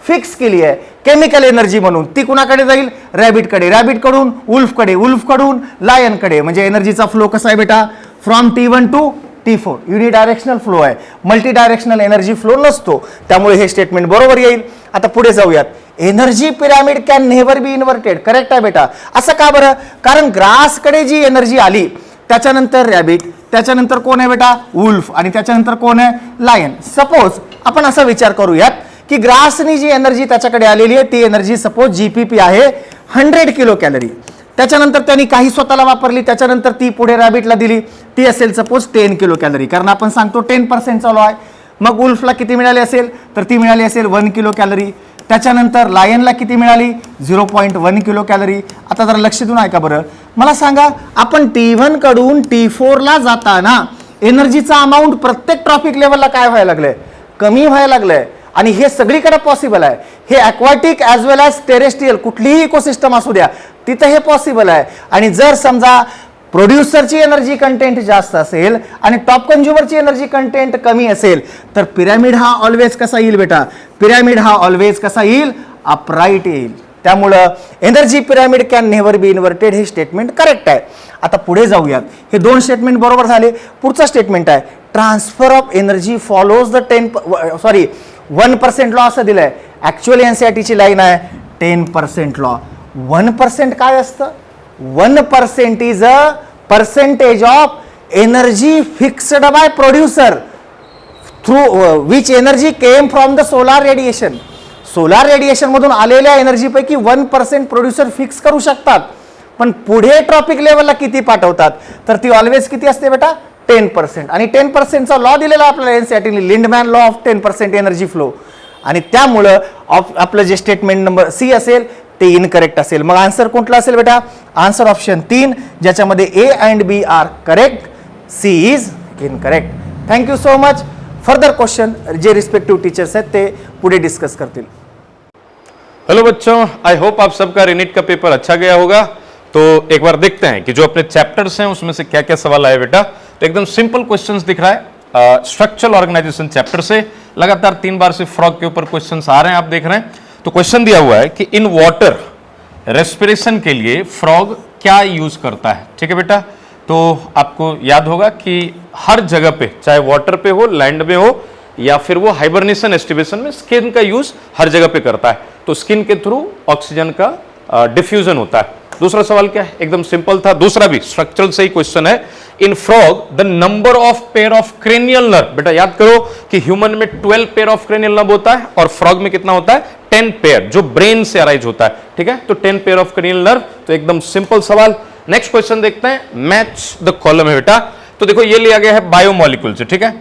फिक्स केली आहे केमिकल एनर्जी म्हणून, ती कुणाकडे जाईल, रॅबिटकडे, रॅबिटकडून वुल्फकडे, वुल्फकडून लायनकडे. म्हणजे एनर्जीचा फ्लो कसा आहे बेटा, from T1 to T4. Unidirectional flow आहे, मल्टी डायरेक्शनल एनर्जी फ्लो नसतो. त्यामुळे हे स्टेटमेंट बरोबर येईल. आता पुढे जाऊयात. Energy pyramid can never be inverted. Correct आहे बेटा. असं का बरं, कारण ग्रासकडे जी एनर्जी आली त्याच्यानंतर रॅबिट, त्याच्यानंतर कोण आहे बेटा, वुल्फ, आणि त्याच्यानंतर कोण आहे, लायन. सपोज आपण असा विचार करूयात की ग्रासनी जी एनर्जी त्याच्याकडे आलेली आहे ती एनर्जी सपोज GPP आहे 100 किलो कॅलरी. त्याच्यानंतर त्यांनी काही स्वतःला वापरली, त्याच्यानंतर ती पुढे रॅबिटला दिली, ती असेल सपोज 10 किलो कॅलरी, कारण आपण सांगतो 10% चालू आहे. मग वुल्फला किती मिळाली असेल, तर ती मिळाली असेल 1 किलो कॅलरी. त्याच्यानंतर लायनला किती मिळाली, 0.1 किलो कॅलरी. आता जरा लक्ष देऊन ऐका बरं, मला सांगा आपण T1 कडून T4 ला जाताना एनर्जीचा अमाऊंट प्रत्येक ट्रॉपिक लेवलला काय व्हायला लागलंय, कमी व्हायला लागलंय. आणि हे सगळीकडे पॉसिबल आहे. हे ॲक्वाटिक ॲज वेल ॲज टेरेस्ट्रियल कुठलीही इकोसिस्टम असू द्या तिथं हे पॉसिबल आहे. आणि जर समजा प्रोड्युसरची एनर्जी कंटेंट जास्त असेल आणि टॉप कंझ्युमरची एनर्जी कंटेंट कमी असेल तर पिरॅमिड हा ऑलवेज कसा येईल बेटा, पिरॅमिड हा ऑलवेज कसा येईल, अपराईट येईल. त्यामुळं energy pyramid can never be inverted हे स्टेटमेंट करेक्ट आहे. आता पुढे जाऊयात. हे 2 स्टेटमेंट बरोबर झाले. पुढचा स्टेटमेंट आहे transfer of energy follows the 1% law असं दिलंय. ऍक्च्युअली एनसीईआरटीची लाईन आहे 10% लॉ. 1% काय असतं, 1% is a percentage of energy fixed by producer through which energy came from the solar radiation. Solar radiation मधून आलेल्या एनर्जी पैकी 1% प्रोड्युसर फिक्स करू शकतात, पण पुढे ट्रॉपिक लेवलला किती पाठवतात तर ती ऑलवेज किती असते बेटा, 10%. आणि 10%चा लॉ दिलेला आपल्याला एनसीईआरटीने, लिंडमॅन लॉ ऑफ 10% एनर्जी फ्लो. आणि त्यामुळं आपलं जे स्टेटमेंट नंबर सी असेल ते इनकरेक्ट असेल. मग आन्सर कोणता असेल बेटा, आन्सर ऑप्शन 3 ज्याच्यामध्ये A and B are correct, C is incorrect. Thank you so much. Further question जे रिस्पेक्टिव्ह टीचर्स आहेत ते पुढे डिस्कस करतील. हेलो बच्चों, आई होप आप सबका रीनीट का पेपर अच्छा गया होगा. तो एक बार देखते हैं कि जो अपने चैप्टर्स हैं उसमें से क्या क्या सवाल आए बेटा. तो एकदम सिंपल क्वेश्चंस दिख रहा है. स्ट्रक्चरल ऑर्गेनाइजेशन चैप्टर से लगातार 3 बार से फ्रॉग के ऊपर क्वेश्चंस आ रहे हैं, आप देख रहे हैं. तो क्वेश्चन दिया हुआ है कि इन वाटर रेस्पिरेशन के लिए फ्रॉग क्या यूज करता है. ठीक है बेटा, तो आपको याद होगा कि हर जगह पे चाहे वाटर पे हो, लैंड में हो या फिर वो हाइबरनेशन एस्टिवेशन में स्किन का यूज हर जगह पे करता है. तो स्किन के थ्रू ऑक्सीजन का डिफ्यूजन होता है. दूसरा सवाल क्या है, एकदम सिंपल था. दूसरा भी स्ट्रक्चरल से ही क्वेश्चन है. In frog the number of pair of cranial nerve. बेटा याद करो कि ह्यूमन में 12 पेयर ऑफ क्रेनियल नर्व होता है और फ्रॉग में कितना होता है, 10 पेयर, जो ब्रेन से अराइज होता है. ठीक है, तो 10 पेयर ऑफ क्रेनियल नर्व. तो एकदम सिंपल सवाल. नेक्स्ट क्वेश्चन देखते हैं. मैच द कॉलम है बेटा. तो देखो ये लिया गया है बायोमोलिक्यूल से. ठीक है,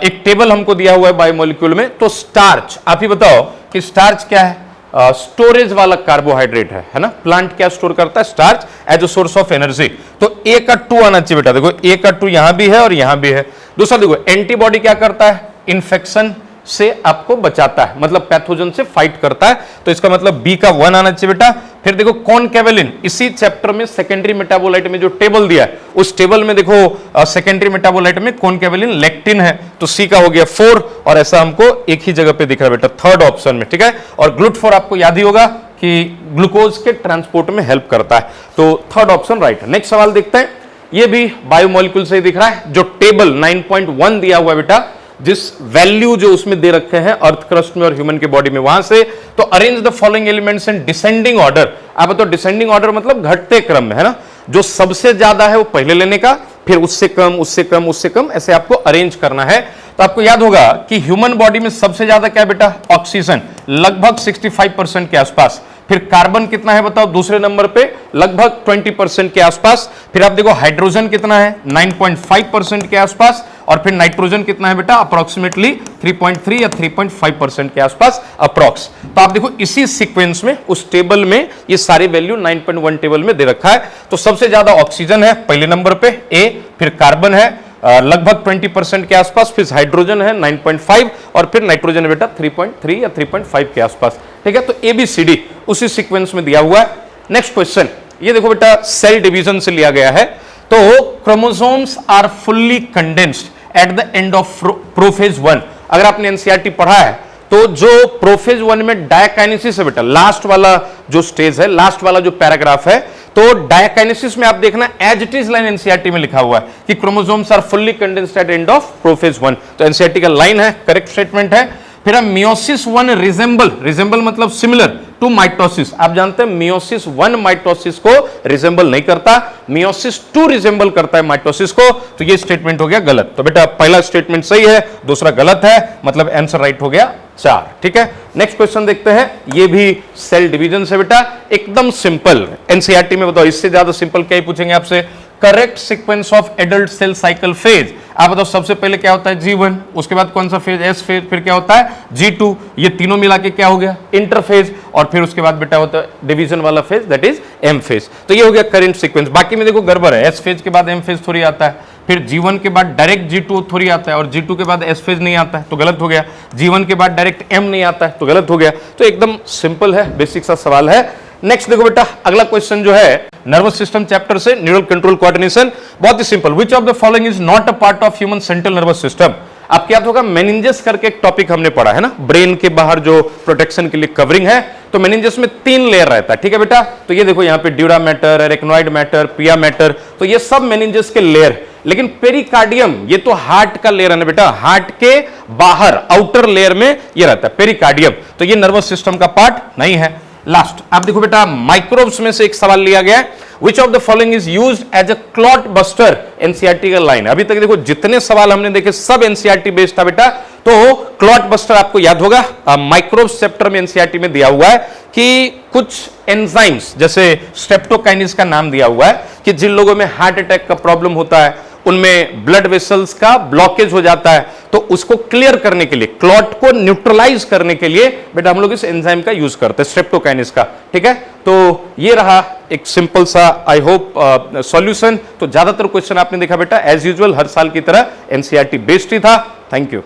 एक टेबल हमको दिया हुआ है बायोमोलिक्यूल में. तो स्टार्च, आप ही बताओ कि स्टार्च क्या है, स्टोरेज वाला कार्बोहाइड्रेट है ना. प्लांट क्या स्टोर करता है, starch as a source of energy. तो ए का 2 आना चाहिए बेटा. देखो ए का 2 यहां भी है और यहां भी है. दूसरा देखो एंटीबॉडी क्या करता है, इन्फेक्शन से आपको बचाता है, मतलब पैथोजन से फाइट करता है. तो इसका मतलब बी का 1 आना चाहिए बेटा. फिर देखो कॉनकेवेलिन, इसी चैप्टर में सेकेंडरी मेटाबोलाइट में जो टेबल दिया है उस टेबल में देखो सेकेंडरी मेटाबोलाइट में कॉनकेवेलिन लेक्टिन है, तो सी का हो गया 4. और ऐसा हमको एक ही जगह पे दिख रहा है बेटा, थर्ड ऑप्शन में. ठीक है, और ग्लूट4 आपको याद ही होगा कि ग्लूकोज के ट्रांसपोर्ट में हेल्प करता है. तो थर्ड ऑप्शन राइट. नेक्स्ट सवाल देखते हैं. ये भी बायोमोलिक्यूल से ही दिख रहा है. जो टेबल 9.1 दिया हुआ है बेटा, जिस वैल्यू जो उसमें दे रखे हैं अर्थ क्रस्ट में और ह्यूमन की बॉडी में, वहां से तो arrange the following elements in descending order. आप बताओ डिसेंडिंग ऑर्डर मतलब घटते क्रम में, है ना. जो सबसे ज्यादा है वो पहले लेने का, फिर उससे कम, उससे कम, उससे कम, ऐसे आपको अरेंज करना है. तो आपको याद होगा कि ह्यूमन बॉडी में सबसे ज्यादा क्या है बेटा, ऑक्सीजन, लगभग 65% के आसपास. फिर कार्बन कितना है बताओ दूसरे नंबर पे, लगभग 20% के आसपास। फिर आप देखो हाइड्रोजन कितना है, 9.5% के आसपास। और फिर नाइट्रोजन कितना है बेटा, अप्रोक्सीमेटली 3.3 या 3.5% के आसपास अप्रोक्स। तो आप देखो इसी सीक्वेंस में उस टेबल में ये सारी वैल्यू 9.1 टेबल में दे रखा है। तो सबसे ज्यादा ऑक्सीजन है पहले नंबर पे ए, फिर कार्बन है लगभग 20% के आसपास, फिर हाइड्रोजन है 9.5 और फिर नाइट्रोजन है बेटा 3.3 या 3.5 के आसपास। ठीक है, तो ABCD उसी सीक्वेंस में दिया हुआ है। नेक्स्ट क्वेश्चन, ये देखो बेटा सेल डिवीजन से लिया गया है। तो chromosomes are fully condensed at the end of prophase 1। अगर आपने एनसीईआरटी पढ़ा है तो जो प्रोफेज 1 में डायकाइनेसिस है बेटा, लास्ट वाला जो स्टेज है, लास्ट वाला जो पैराग्राफ है, तो डायकाइनेसिस में आप देखना as it is line NCERT में लिखा हुआ है कि chromosomes are fully condensed at end of prophase 1। तो एनसीईआरटी का लाइन है, करेक्ट स्टेटमेंट है। फिर हम मियोसिस 1 रिजेंबल मतलब सिमिलर टू माइटोसिस। आप जानते हैं मियोसिस 1 माइटोसिस को रिजेंबल नहीं करता, मियोसिस 2 रिजेंबल करता है माइटोसिस को। तो ये स्टेटमेंट हो गया गलत। तो बेटा पहला स्टेटमेंट सही है, दूसरा गलत है, मतलब आंसर राइट हो गया 4। ठीक है, नेक्स्ट क्वेश्चन देखते हैं। ये भी सेल डिवीजन से बेटा, एकदम सिंपल। एनसीईआरटी में बताओ इससे ज्यादा सिंपल क्या ही पूछेंगे आपसे। Correct sequence of adult cell cycle phase. आप बताओ सबसे पहले क्या होता है G1, उसके बाद कौन सा फेज, S फेज, फिर क्या होता है G2, ये तीनों मिला के क्या हो गया इंटरफेज, और फिर उसके बाद बेटा होता है डिवीजन वाला phase, that is M phase. तो ये हो गया करंट सीक्वेंस। बाकी में देखो गड़बड़ है, S फेज के बाद M फेज थोड़ी आता है, फिर G1 के बाद डायरेक्ट G2 थोड़ी आता है, और G2 के बाद S फेज नहीं आता है तो गलत हो गया। G1 के बाद डायरेक्ट M नहीं आता है तो गलत हो गया। तो एकदम सिंपल है, बेसिक सा सवाल है। नेक्स्ट देखो बेटा अगला क्वेश्चन जो है नर्वस सिस्टम चैप्टर से, न्यूरल कंट्रोल कोऑर्डिनेशन। बहुत ही simple, which of the following is not a part of human central nervous system. आपके याद होगा मेनिंजस करके एक टॉपिक हमने पढ़ा है ना, ब्रेन के बाहर जो प्रोटेक्शन के लिए कवरिंग है। तो मेनिंजस में 3 लेयर रहता है। ठीक है बेटा, तो ये देखो यहाँ पे ड्यूरा मैटर, एरेक्नोइड मैटर, पिया मैटर, तो ये सब मेनिंजस के लेयर। लेकिन पेरिकार्डियम ये तो हार्ट का लेयर है ना बेटा, हार्ट के बाहर आउटर लेयर में ये रहता है पेरिकार्डियम। तो ये नर्वस सिस्टम का पार्ट नहीं है। लास्ट आप देखो बेटा माइक्रोब्स में से एक सवाल लिया गया है, which of the following is used as a clot buster. NCERT का लाइन है। अभी तक देखो जितने सवाल हमने देखे सब एनसीईआरटी बेस्ड था बेटा। तो क्लॉट बस्टर आपको याद होगा माइक्रोब्स चैप्टर में एनसीईआरटी में दिया हुआ है कि कुछ एंजाइम्स जैसे स्ट्रेप्टोकाइनेस का नाम दिया हुआ है कि जिन लोगों में हार्ट अटैक का प्रॉब्लम होता है, उनमें ब्लड वेसल्स का ब्लॉकेज हो जाता है, तो उसको क्लियर करने के लिए, क्लॉट को न्यूट्रलाइज करने के लिए बेटा हम लोग इस एंजाइम का यूज करते हैं, स्ट्रेप्टोकाइनेस का। ठीक है, तो ये रहा एक सिंपल सा आई होप सॉल्यूशन। तो ज्यादातर क्वेश्चन आपने देखा बेटा एज यूजुअल हर साल की तरह एनसीईआरटी बेस्ड ही था। Thank you.